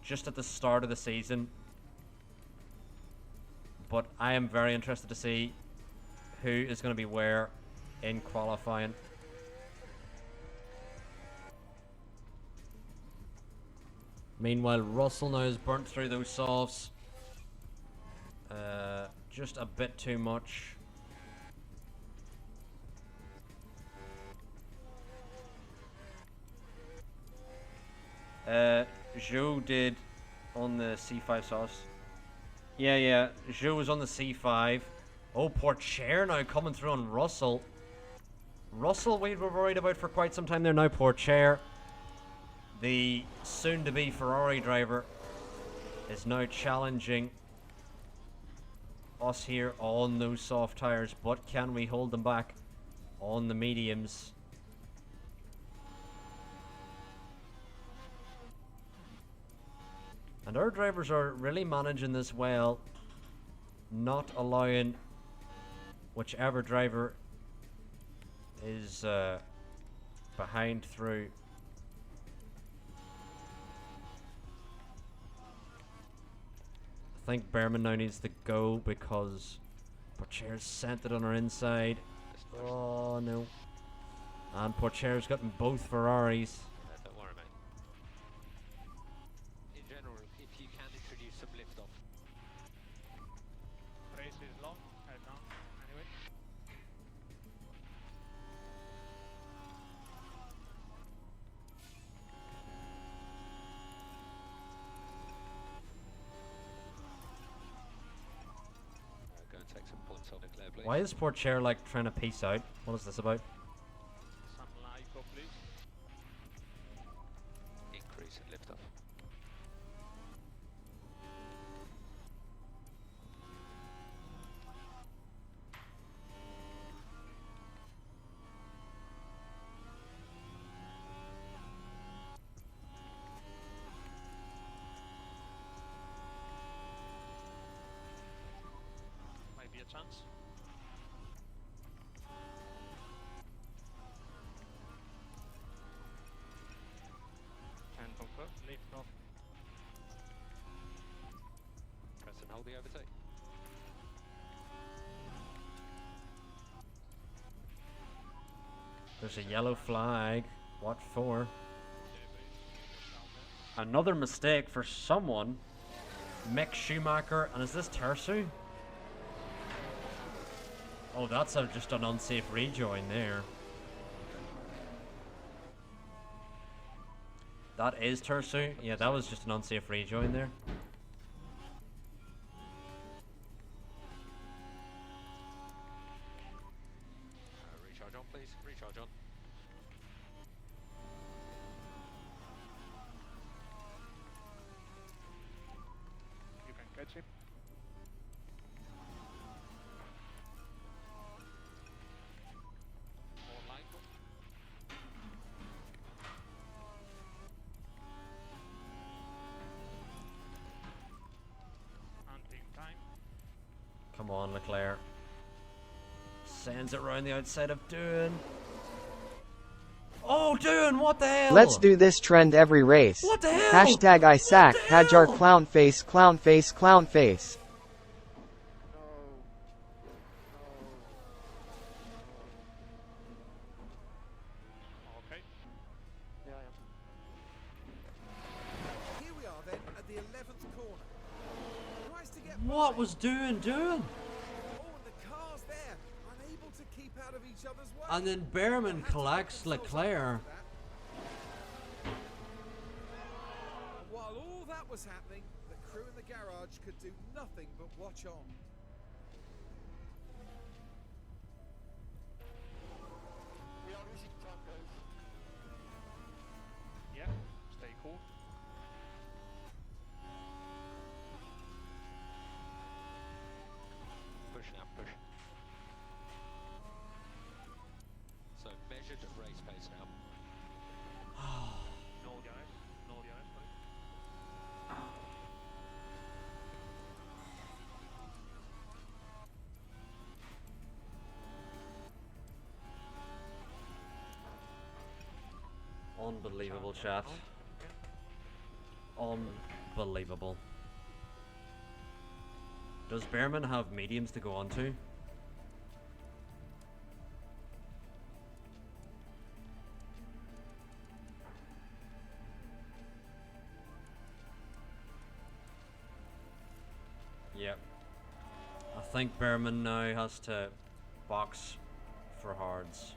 just at the start of the season. But I am very interested to see who is going to be where in qualifying. Meanwhile, Russell now has burnt through those softs. Just a bit too much. Zhou did on the C5 sauce. Yeah, Zhou was on the C5. Oh, Pourchaire now coming through on Russell. Russell we were worried about for quite some time there. Now Pourchaire, the soon-to-be Ferrari driver, is now challenging us here on those soft tyres, but can we hold them back on the mediums? And our drivers are really managing this well, not allowing whichever driver is behind through. I think Behrman now needs to go because Pourchaire's sent it on our inside. Oh no. And Pourchaire's gotten both Ferraris. Don't worry, mate. In general, if you can introduce some lift off. Race is long, head down, anyway. Go and take some points on Leclerc, please. Why is Pourchaire like trying to peace out? What is this about? Some LIFO, please. Increase in lift off. Might be a chance. And confirm, lift off. Press and hold the overtake. There's a yellow flag. What for? Another mistake for someone. Mick Schumacher, and is this Tersu? Oh, that's just an unsafe rejoin there. That is Tersu. Yeah, that was just an unsafe rejoin there. Recharge on, please. Recharge on. You can catch him. More LIFO. And in time. on, Leclerc. Sends it round the outside of Doohan. Oh, Doohan, what the hell? Let's do this trend every race. What the hell? Hashtag I sack, What the Hajar hell? clown face, clown face, clown face. Okay. Yeah, I am. Here we are then at the 11th corner. Tries to get What by. was Doohan doing? Oh, and the car's there, unable to keep out of each other's way. And then Behrman Had to collects make themselves Leclerc. up for that. And while all that was happening, the crew in the garage could do nothing but watch on. We are losing time, guys. Yeah, stay cool. Push now, push. So measured race pace now. No DRS. No DRS, sorry. Unbelievable, chat. Unbelievable. Does Behrman have mediums to go on to? Yep. I think Behrman now has to box for hards.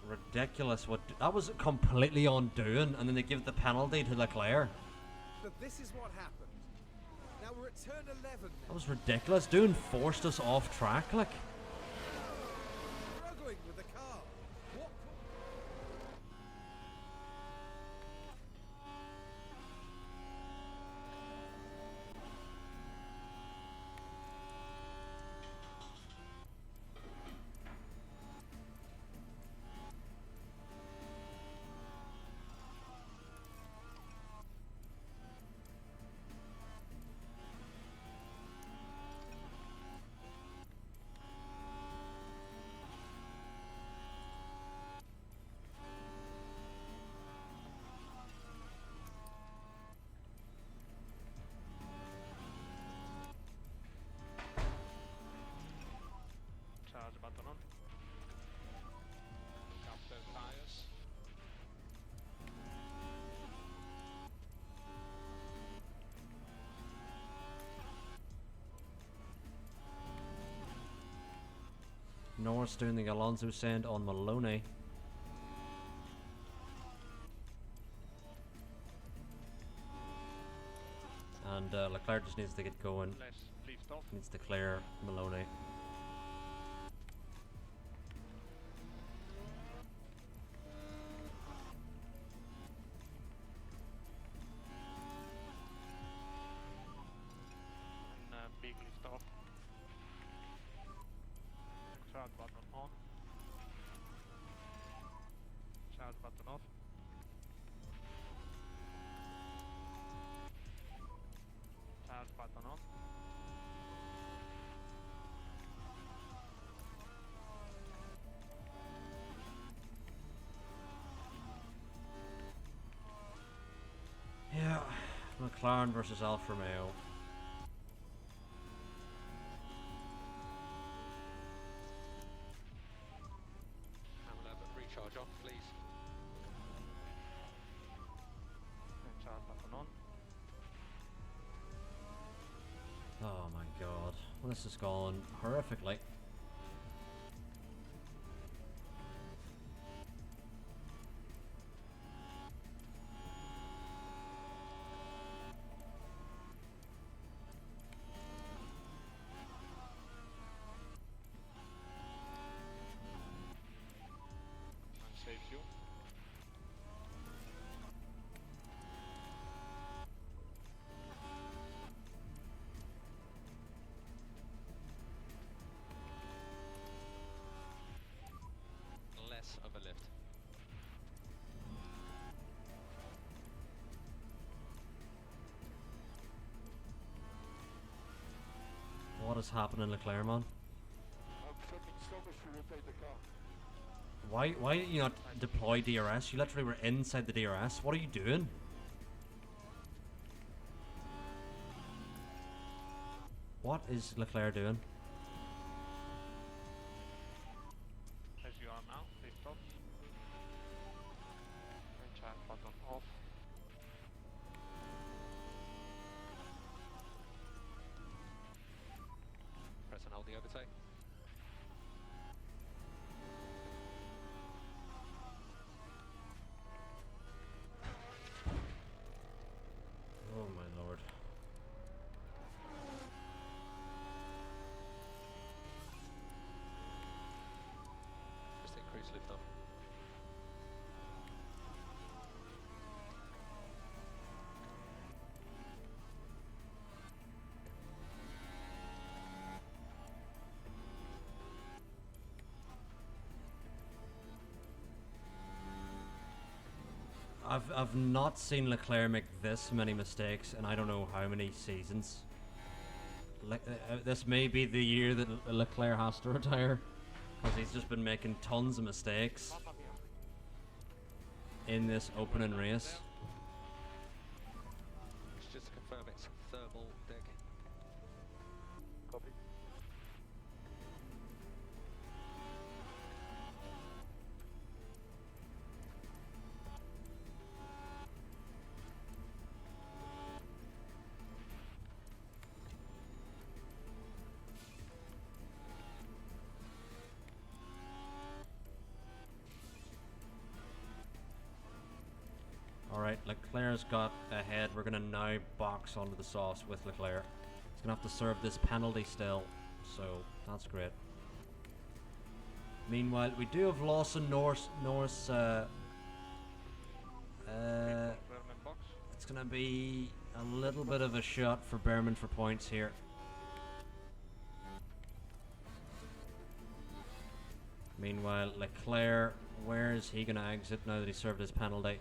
Ridiculous. What that was completely undoing, and then they give the penalty to Leclerc. But this is what happened. Now we're at turn 11 That now. was ridiculous. Doing forced us off track, like. Struggling with the car. What? Charge button on. Up those tires. Norris doing the Alonso send on Maloney. And Leclerc just needs to get going. Let's lift off. Needs to clear Maloney. And big lift off. Charge button on. Charge button off. Charge button on. Yeah, McLaren versus Alfa Romeo. Hamlet, recharge off, please. And charge button on. Oh my god. Well, this has gone horrifically. And save fuel. is happening, Leclerc, man? Why did you not deploy DRS? You literally were inside the DRS. What are you doing? What is Leclerc doing? As you are now, please stop. And charge button off. Press and hold the overtake. Oh my lord. Just increase lift off. I've not seen Leclerc make this many mistakes in I don't know how many seasons. This may be the year that Leclerc has to retire, because he's just been making tons of mistakes in this opening race. It's just to confirm it's thermal dig. Copy. Alright, Leclerc's got ahead. We're gonna now box onto the sauce with Leclerc. He's gonna have to serve this penalty still, so that's great. Meanwhile, we do have Lawson Norris. Berman box. It's gonna be a little bit of a shot for Berman for points here. Meanwhile, Leclerc, where is he gonna exit now that he served his penalty?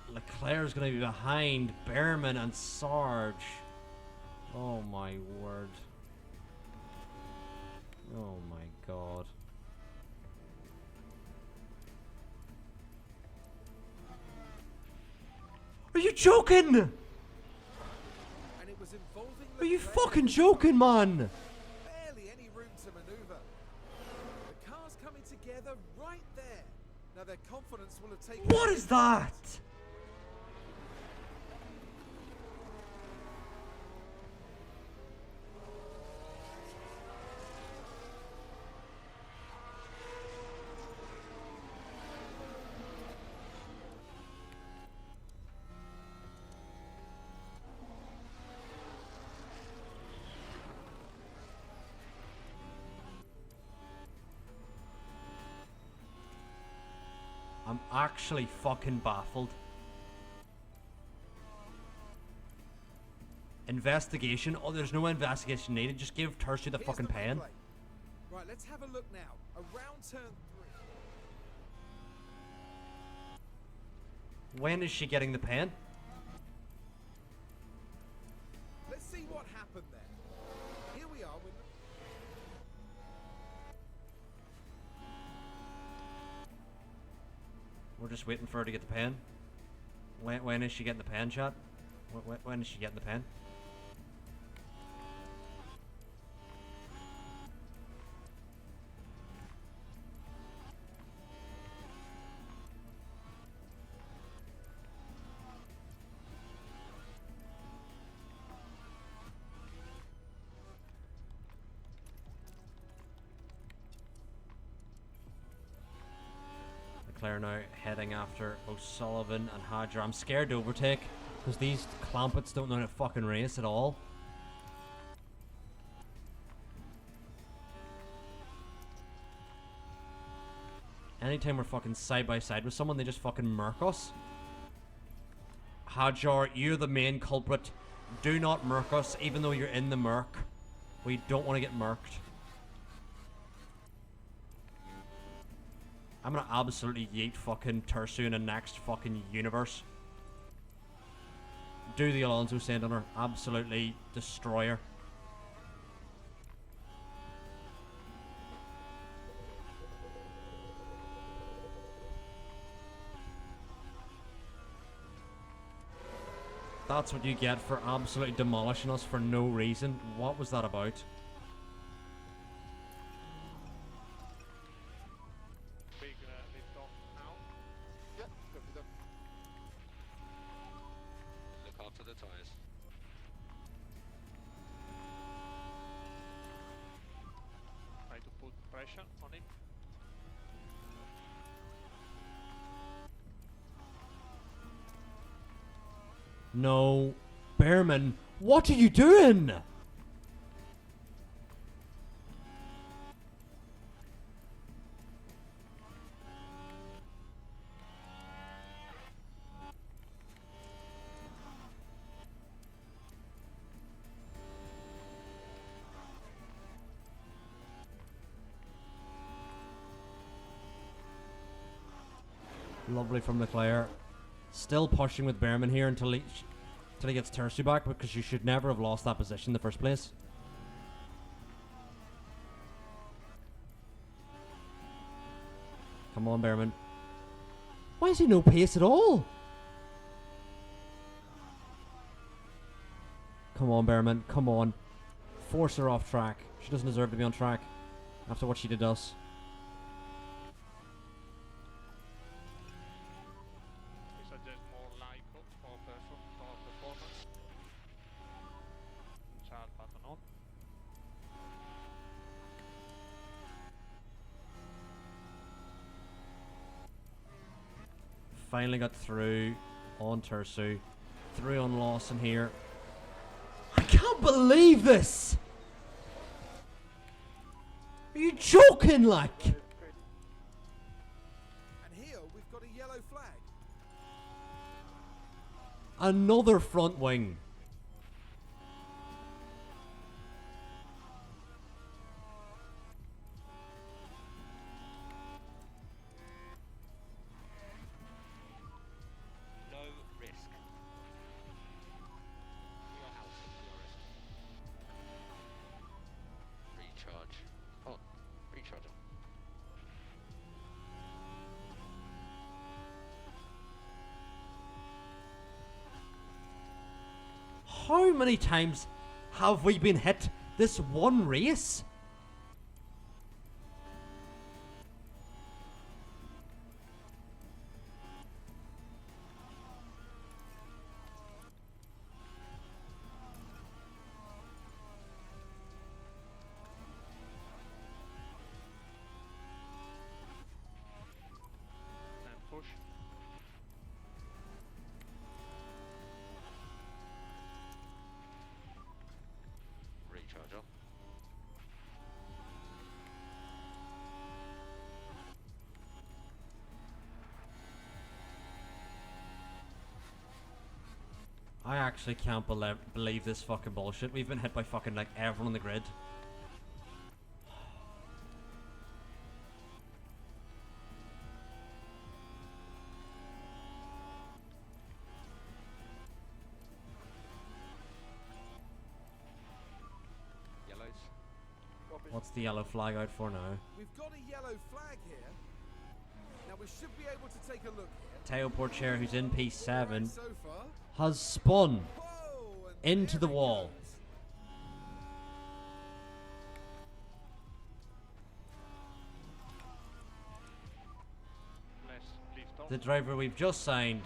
Leclerc's gonna be behind Berman and Sarge. Oh my word. Oh my god. Are you joking? And it was involving Are you Leclerc fucking and joking, man? barely any room to maneuver. The cars coming together right there. Now their confidence will have taken. What is that? I'm actually fucking baffled. Investigation? Oh, there's no investigation needed. Just give Tersu the Here's fucking pen. replay. Right, let's have a look now. Around turn 3. When is she getting the pen? Let's see what happened there. Here we are with. We're just waiting for her to get the pen. When is she getting the pen, chat? When is she getting the pen? Leclerc now heading after O'Sullivan and Hadjar. I'm scared to overtake because these clampets don't know how to fucking race at all. Anytime we're fucking side by side with someone, they just fucking murk us. Hadjar, you're the main culprit. Do not murk us, even though you're in the murk. We don't want to get murked. I'm gonna absolutely yeet fucking Tersu in the next fucking universe. do the Alonso send on her. Absolutely destroy her. That's what you get for absolutely demolishing us for no reason. What was that about? Big lift off now. Yeah, copy that. Look after the tyres. Try to put pressure on it. No. Behrman, what are you doing? Lovely from Leclerc. Still pushing with Behrman here until he gets Tersu back, because you should never have lost that position in the first place. Come on, Behrman. Why is he no pace at all? Come on, Behrman. Come on. Force her off track. She doesn't deserve to be on track after what she did to us. We suggest more like for performance. Start button on. Finally got through on Tersu. Through on Lawson here. I can't believe this! Are you joking, like? And here we've got a yellow flag. Another front wing. No risk. Your house, your risk. Recharge. Oh, recharge them. How many times have we been hit this one race? And push. Recharge on. I actually can't believe this fucking bullshit. We've been hit by fucking like everyone on the grid. Yellows. What's the yellow flag out for now? We've got a yellow flag here. Now we should be able to take a look here. Teo Porcher, who's in P7, So far. has spun Whoa, and into the there it wall. goes. Less lift off. The driver we've just signed.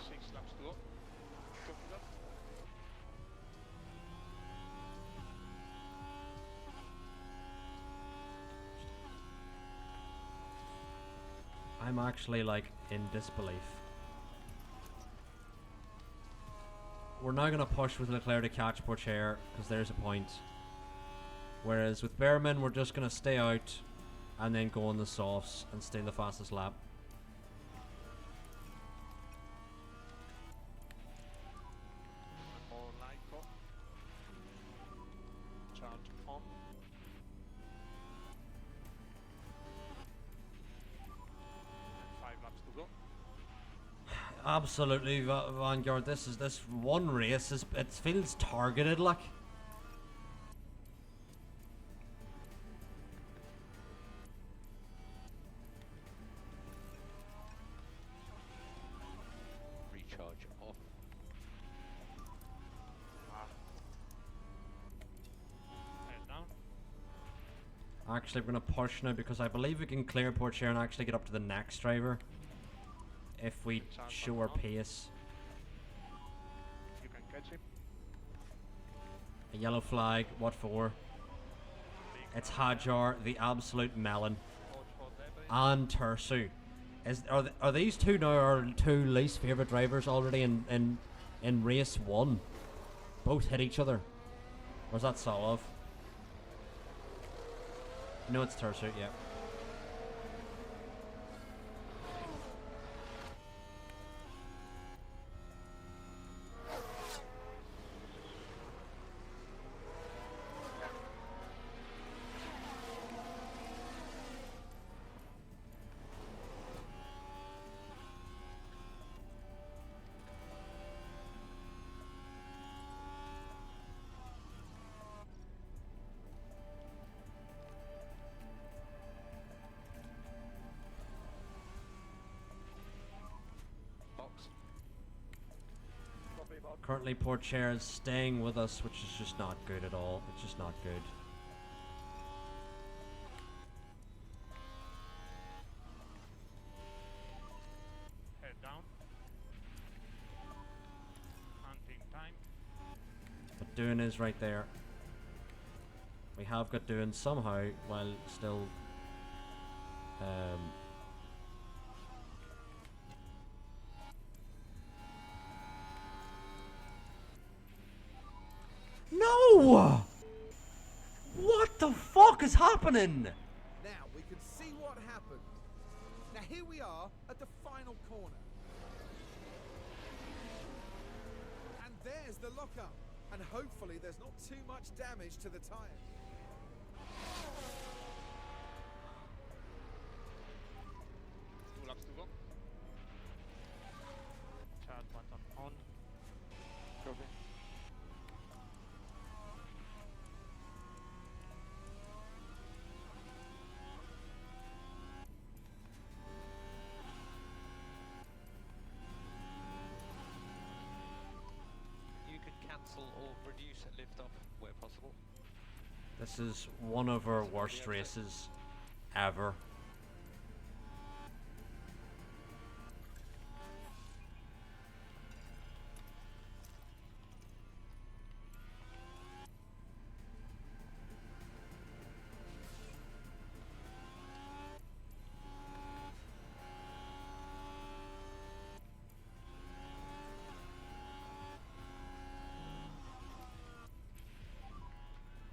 Six laps to go. Copy that. I'm actually like in disbelief. We're now going to push with Leclerc to catch Porcher because there's a point. Whereas with Behrman, we're just going to stay out and then go on the softs and stay in the fastest lap. More light off. Charge on. Absolutely, Vanguard. This one race it feels targeted, like. Recharge off. Head down. Actually, we're gonna push now because I believe we can clear port share and actually get up to the next driver if we show our pace. You can catch him. A yellow flag. What for? It's Hajar, the absolute melon, Hold for debris. and Tursu. Are these two now our two least favorite drivers already in race one? Both hit each other. Or is that Solov? No, it's Tursu. Yeah. Box. Copy, box. Currently, port share is staying with us, which is just not good at all. It's just not good. Head down. Hunting time. But Doon is right there. We have got Doon somehow while still. No! What the fuck is happening? Now we can see what happened. Now here we are at the final corner. And there's the lockup. And hopefully there's not too much damage to the tyre. Two laps to go. Charge button on. Copy. You can cancel or reduce lift-off where possible. This is one of our worst races ever.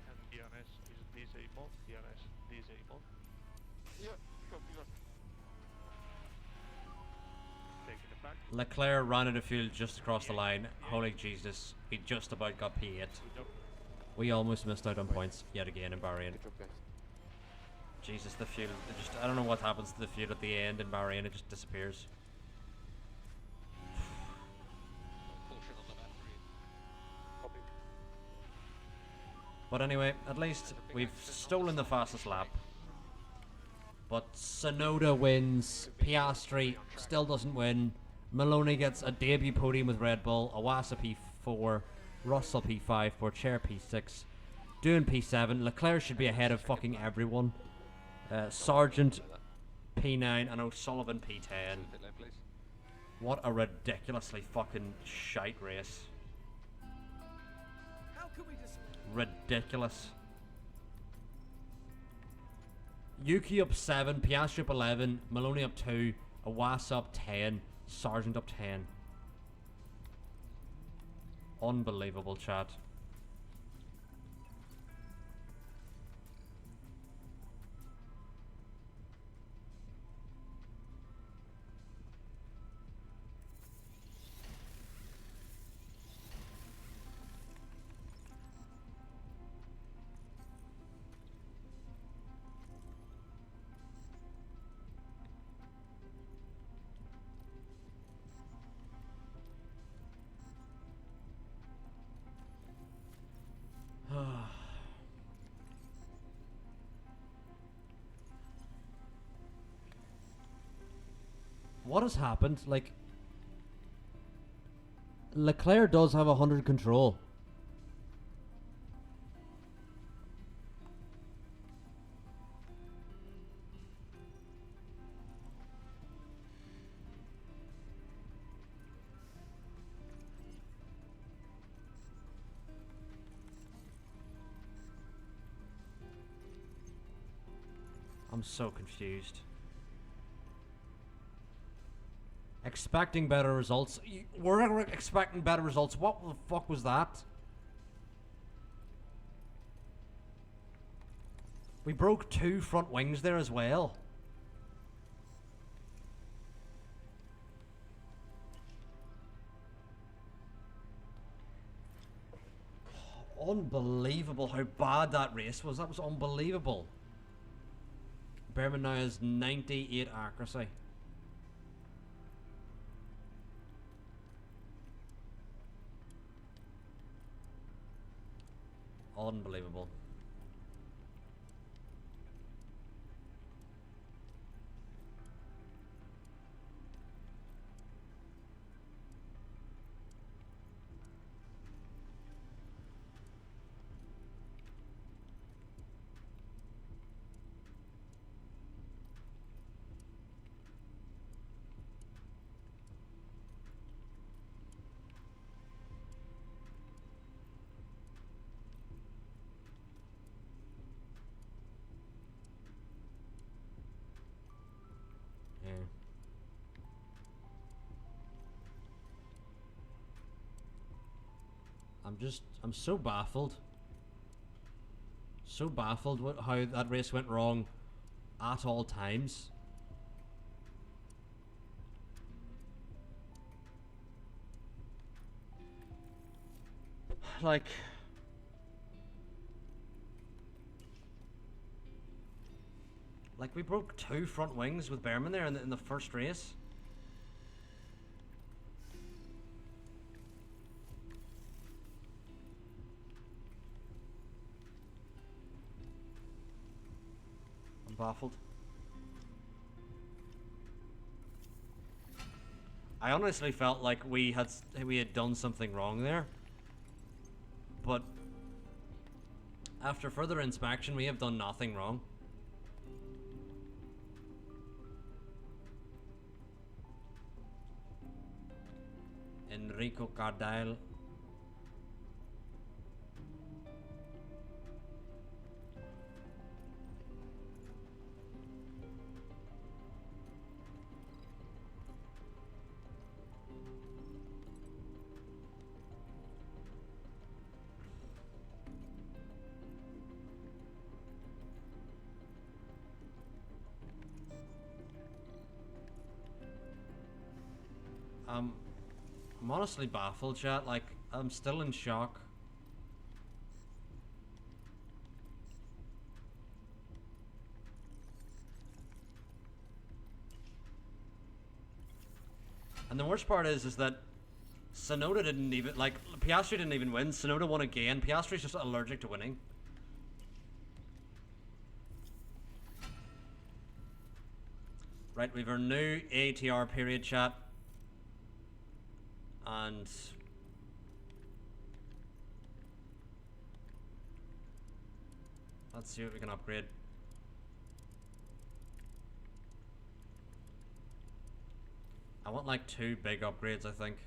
And DRS is disabled. DRS disabled. Yeah, copy that. Taking it back. Leclerc ran out of fuel just across the line. Holy Jesus, he just about got P8. Good job. We almost missed out on points yet again in Bahrain. Good job, guys. Jesus, the fuel, I don't know what happens to the fuel at the end in Bahrain, it just disappears. Caution on the battery. Copy. But anyway, at least we've stolen the fastest lap. But Sonoda wins, Piastri still doesn't win, Maloney gets a debut podium with Red Bull, Awasa P4, Russell P5, Pourchaire P6, Doon P7, Leclerc should be ahead of fucking everyone, Sargent P9 and O'Sullivan P10. Pit lane, please. What a ridiculously fucking shite race. How can we just... Ridiculous. Yuki up 7, Piastri up 11, Maloney up 2, Awasa up 10, Sargent up 10. Unbelievable, chat. What has happened? Like, Leclerc does have 100 control. I'm so confused. Expecting better results. We're expecting better results. What the fuck was that? We broke 2 front wings there as well. Unbelievable how bad that race was. That was unbelievable. Behrman now has 98 accuracy. Unbelievable. Yeah. I'm so baffled. So baffled with how that race went wrong at all times. Like, we broke 2 front wings with Behrman there in the first race. I'm baffled. I honestly felt like we had done something wrong there, but after further inspection, we have done nothing wrong. Enrico Cardile. I'm honestly baffled, chat. Like, I'm still in shock. And the worst part is that Sonoda didn't even, like, Piastri didn't even win. Sonoda won again. Piastri's just allergic to winning. Right, we've our new ATR period, chat. And let's see what we can upgrade. I want like 2 big upgrades, I think.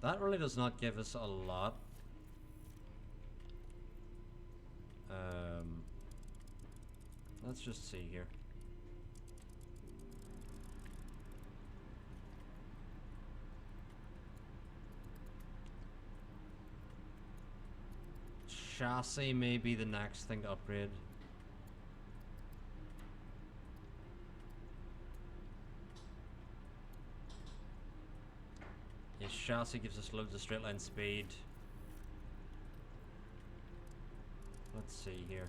That really does not give us a lot. Let's just see here. Chassis may be the next thing to upgrade. Yes, chassis gives us loads of straight line speed. Let's see here.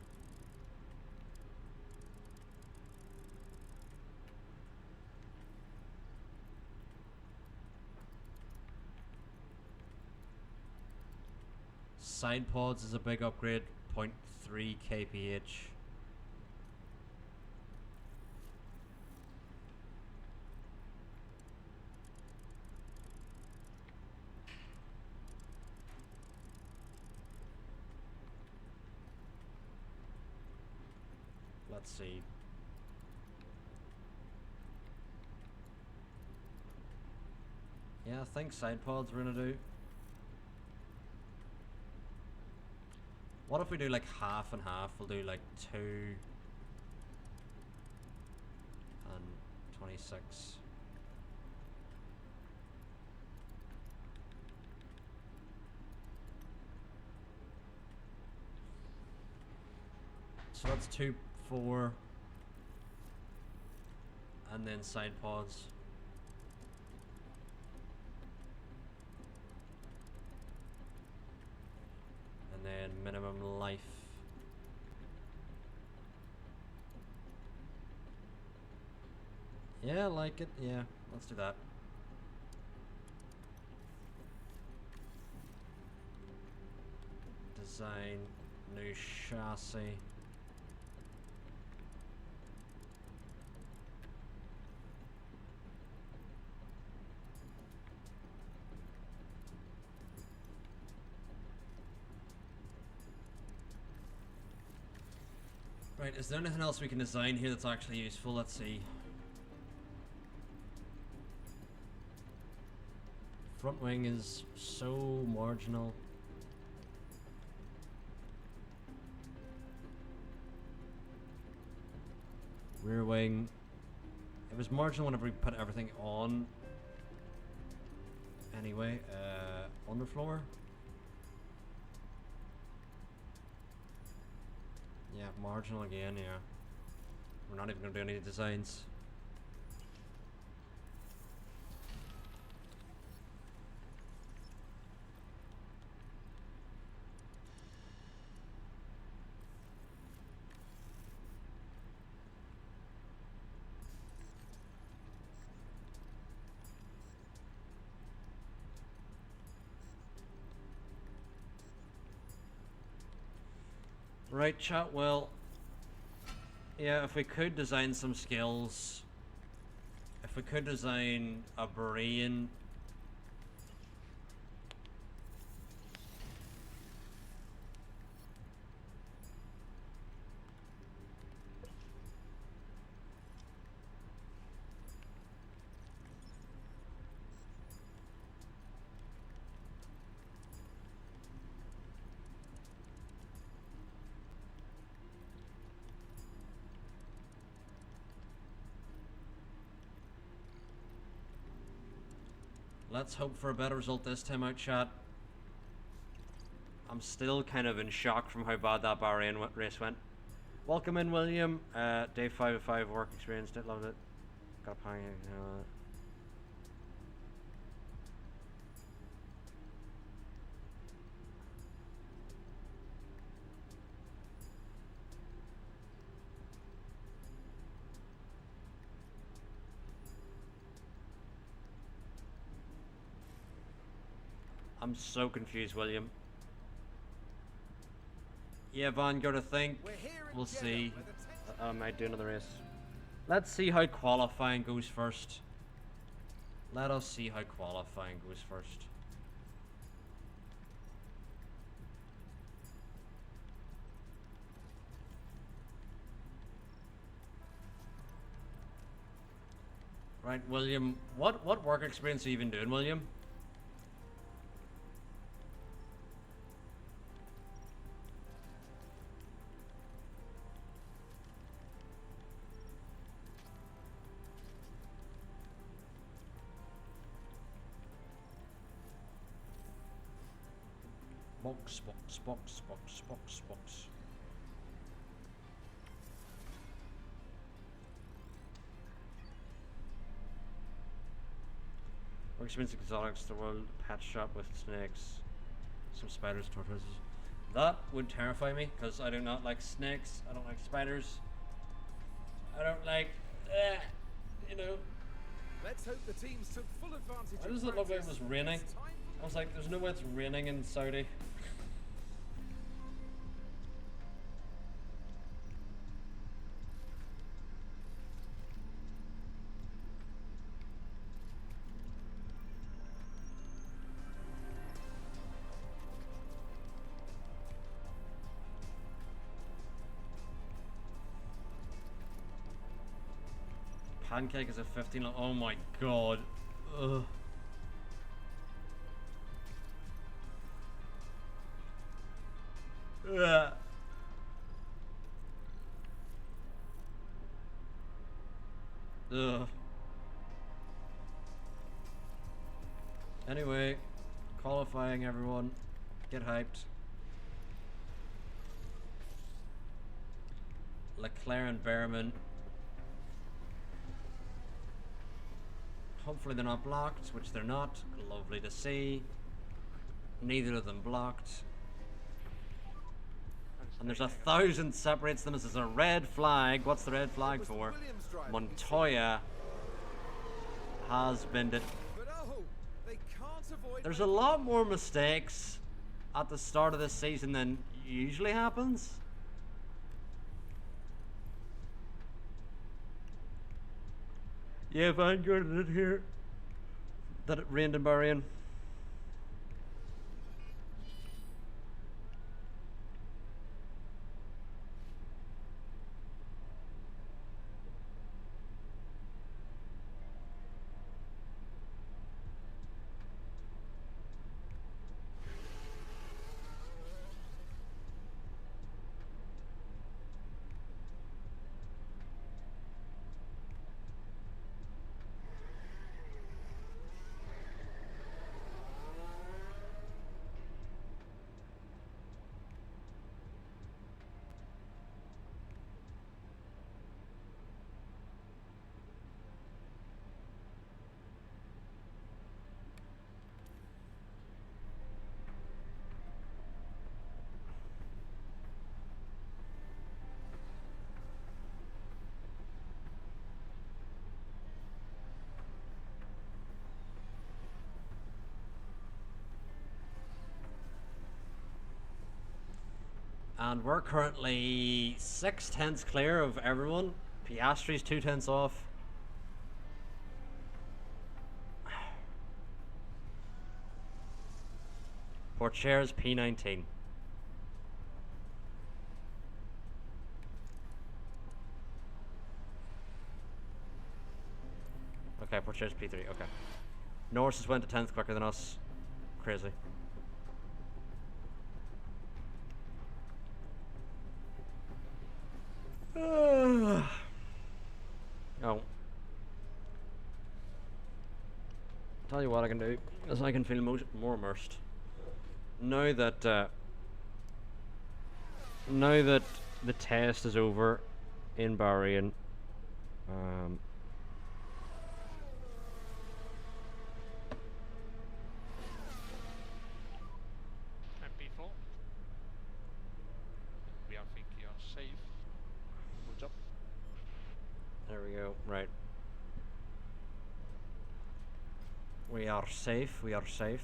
side pods is a big upgrade, 0.3 kph. Let's see. Yeah, I think side pods we're gonna do. What if we do like half and half? We'll do like 2 and 26. So that's 2, 4, and then side pods. And then minimum life. Yeah, I like it. Yeah, let's do that. Design new chassis. Right, is there anything else we can design here that's actually useful? Let's see. Front wing is so marginal. Rear wing. It was marginal whenever we put everything on. Anyway, underfloor. Yeah, marginal again, yeah. We're not even going to do any designs. Right, chat, well, yeah, if we could design some skills, if we could design a brain, let's hope for a better result this time out, chat. I'm still kind of in shock from how bad that Bahrain race went. Welcome in, William. Day 5 of 5 work experience. Did love it. Got a pang. I'm so confused, William. Yeah, Van, go to think. We'll see. I might do another race. Let's see how qualifying goes first. Let us see how qualifying goes first. Right, William. What work experience are you even doing, William? Box, box, box, box, box, box. Work experience exotics, the world pet shop with snakes, some spiders, tortoises. That would terrify me because I do not like snakes. I don't like spiders. I don't like, you know. Let's hope the teams took full advantage. Why does it look like it was raining? I was like, there's no way it's raining in Saudi. Pancake is a 15. Oh my god. Ugh. Ugh. Ugh. Anyway, qualifying everyone. Get hyped. Leclerc and Behrman. Hopefully they're not blocked, which they're not. Lovely to see. Neither of them blocked. And there's 1,000 separates them. This is a red flag. What's the red flag Was the for? Williams driver Montoya has been... But oh, they can't avoid. There's a lot more mistakes at the start of this season than usually happens. Yeah, Vanguard did it here. That it rained in Bahrain. And we're currently 6/10 clear of everyone. Piastri's 2/10 off. Porchere's P19. Okay, Porchere's P3, okay. Norris has went to 10th quicker than us. Crazy. Oh. Tell you what I can do is I can feel more immersed. Now that the test is over in Bahrain, MP4. We are think you are safe. Good job. there we go. Right. We are safe. We are safe.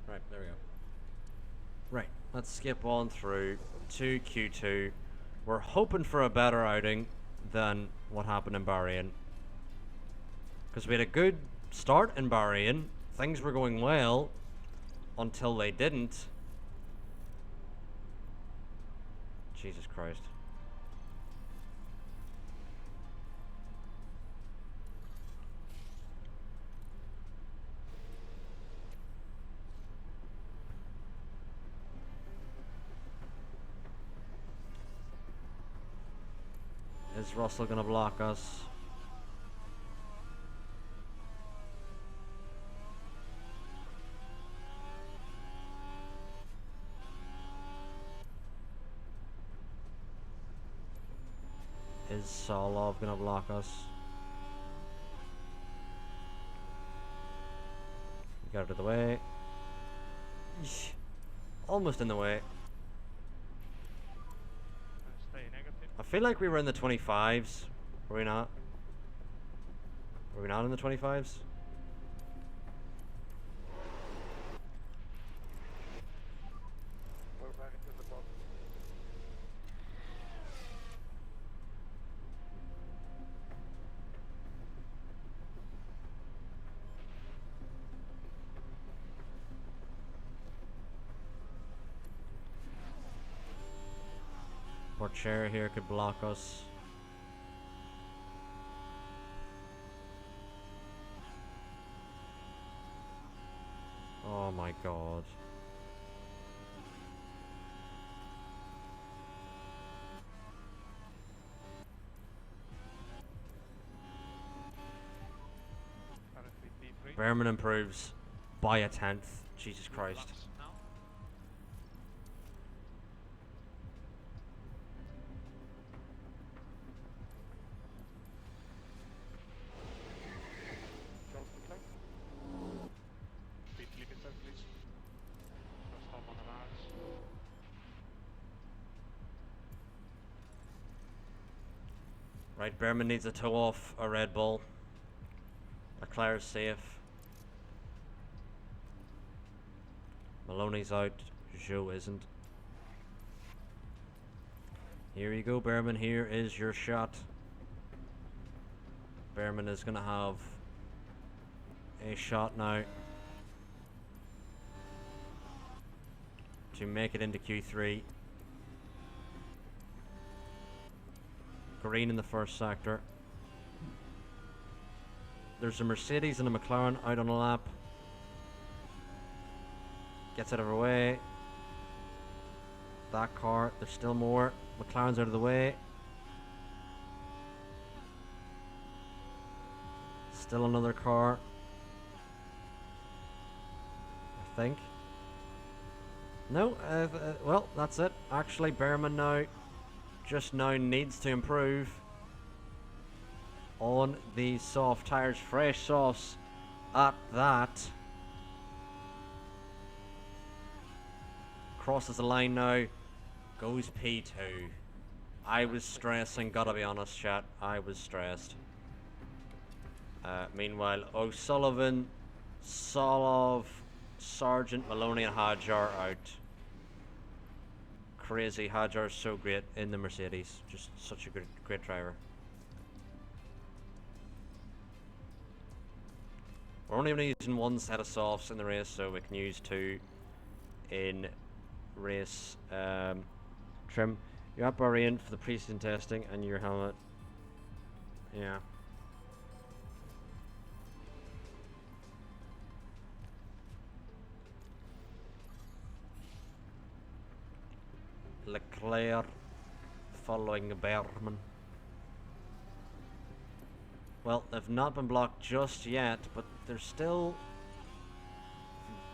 Right, there we go. Right, let's skip on through to Q2. We're hoping for a better outing than what happened in Bahrain. Because we had a good start in Bahrain. Things were going well until they didn't. Jesus Christ. Is Russell gonna block us? Is Solov gonna block us? Get out of the way. Eesh. Almost in the way. Stay negative. I feel like we were in the 25s. Were we not? Were we not in the 25s? We're back into the box. chair here could block us. Oh my god. Currently P3. Behrman improves by a 10th. Jesus Christ. Laps now. Control quickly. Speed limiter, please. First home on the marks. Right, Behrman needs a toe off a Red Bull. Leclerc's safe. Maloney's out. Joe isn't. Here you go, Behrman. Here is your shot. Behrman is going to have a shot now to make it into Q3. Green in the first sector. There's a Mercedes and a McLaren out on a lap. Gets out of her way. That car, there's still more. McLaren's out of the way. Still another car. I think. No, well, that's it. Actually, Behrman now just now needs to improve on the soft tires. Fresh sauce at that. Crosses the line now. Goes P2. I was stressing, gotta be honest, chat. I was stressed. Meanwhile, O'Sullivan, Solov, Sargent, Maloney, and Hadjar out. Crazy. Hadjar's so great in the Mercedes. Just such a great driver. We're only using one set of softs in the race, so we can use two in race trim. You're at Bahrain for the pre-season testing and your helmet. Yeah. Leclerc following Behrman. Well, they've not been blocked just yet, but they're still...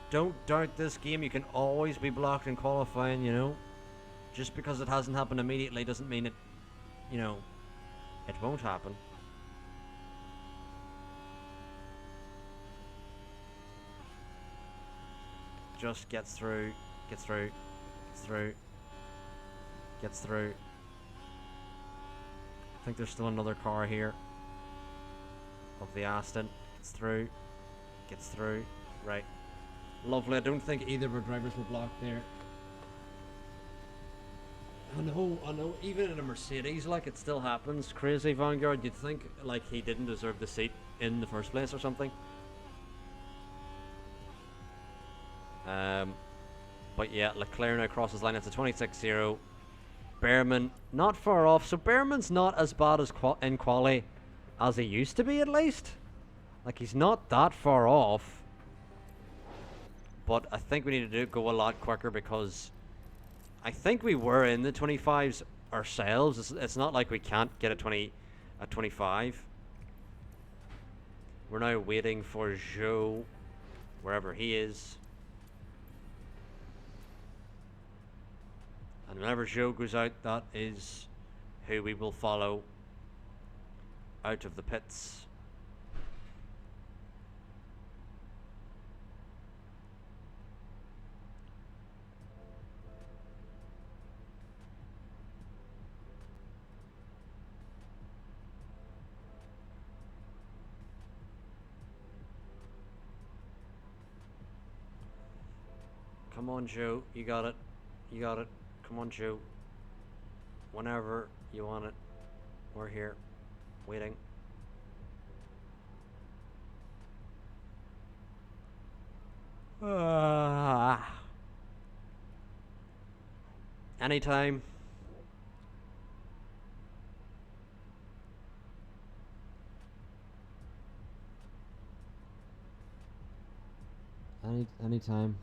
Don't doubt this game, you can always be blocked in qualifying, you know. Just because it hasn't happened immediately doesn't mean it, you know, it won't happen. Just gets through, gets through, gets through, gets through. I think there's still another car here of the Aston. Gets through, gets through, right. Lovely. I don't think either of our drivers were blocked there. I know, even in a Mercedes, like, it still happens. Crazy Vanguard, you'd think, like, he didn't deserve the seat in the first place or something. But yeah, Leclerc now crosses line. It's a 26-0. Behrman not far off, so Behrman's not as bad as in quali as he used to be, at least. Like, he's not that far off. But I think we need to go a lot quicker, because I think we were in the 25s ourselves. It's not like we can't get a 25. We're now waiting for Joe, wherever he is. And whenever Joe goes out, that is who we will follow out of the pits. Come on, Joe. You got it. You got it. Come on, Joe. Whenever you want it. We're here. Waiting. Anytime. Any time.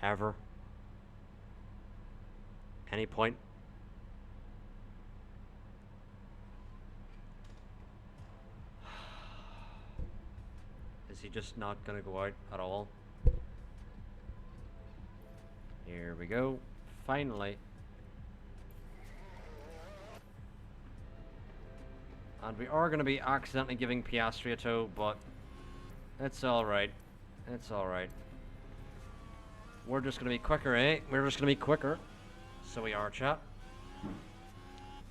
Ever. Any point. Is he just not gonna go out at all? Here we go. Finally. And we are gonna be accidentally giving Piastri a tow, but it's alright. It's alright. We're just gonna be quicker, eh? We're just gonna be quicker. So we are, chat.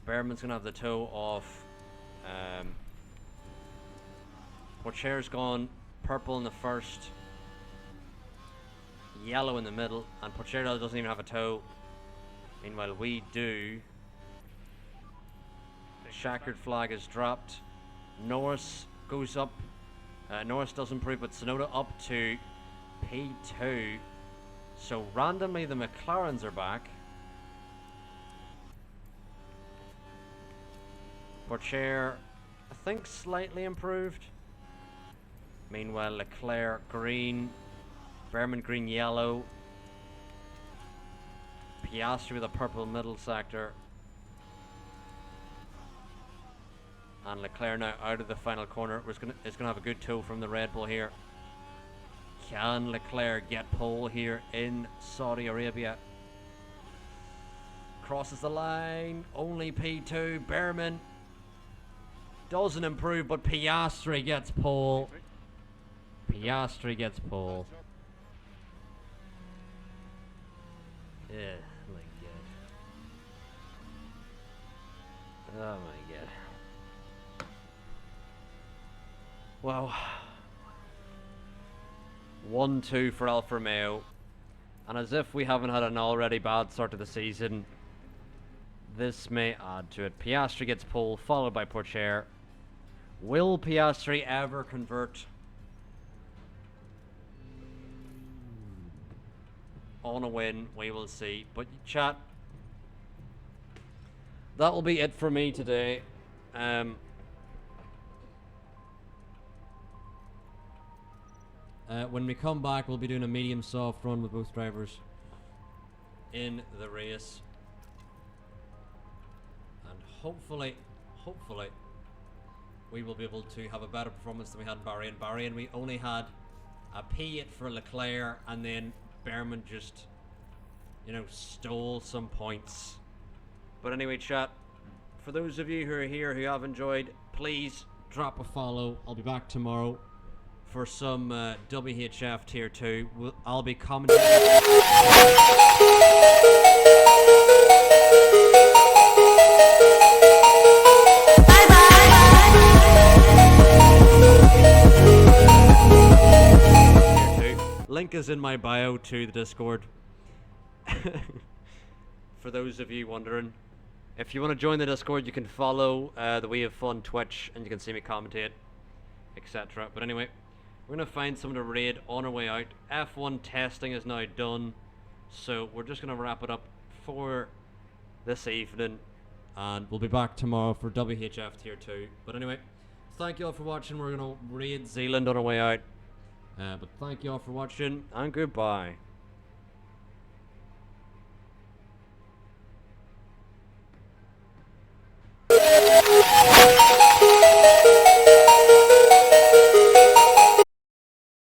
Behrman's gonna have the toe off. Pourchaire's gone purple in the first, yellow in the middle, and Pourchaire doesn't even have a toe. Meanwhile, we do. The checkered flag is dropped. Norris goes up. Norris does improve, but Tsunoda up to P2. So randomly, the McLarens are back. Pourchaire, I think, slightly improved. Meanwhile, Leclerc green, Behrman green yellow, Piastri with a purple middle sector, and Leclerc now out of the final corner is gonna have a good tow from the Red Bull here. Can Leclerc get pole here in Saudi Arabia? Crosses the line, only P2. Behrman doesn't improve, but Piastri gets pole. Piastri gets pole. Yeah, my god. Oh my god. Wow. 1-2 for Alfa Romeo. And as if we haven't had an already bad start to the season, this may add to it. Piastri gets pole, followed by Pourchaire. Will Piastri ever convert on a win? We will see. But chat, that will be it for me today. When we come back, we'll be doing a medium soft run with both drivers in the race, and hopefully we will be able to have a better performance than we had in Bahrain. Bahrain, we only had a P8 for Leclerc, and then Behrman just, stole some points. But anyway, chat, for those of you who are here who have enjoyed, please drop a follow. I'll be back tomorrow for some WHF Tier 2. I'll be commenting. Link is in my bio to the Discord. For those of you wondering, if you want to join the Discord, you can follow the We Have Fun Twitch, and you can see me commentate, etc. But anyway, we're going to find someone to raid on our way out. F1 testing is now done, so we're just going to wrap it up for this evening, and we'll be back tomorrow for WHF Tier 2. But anyway, thank you all for watching. We're going to raid Zealand on our way out. But thank you all for watching, and goodbye.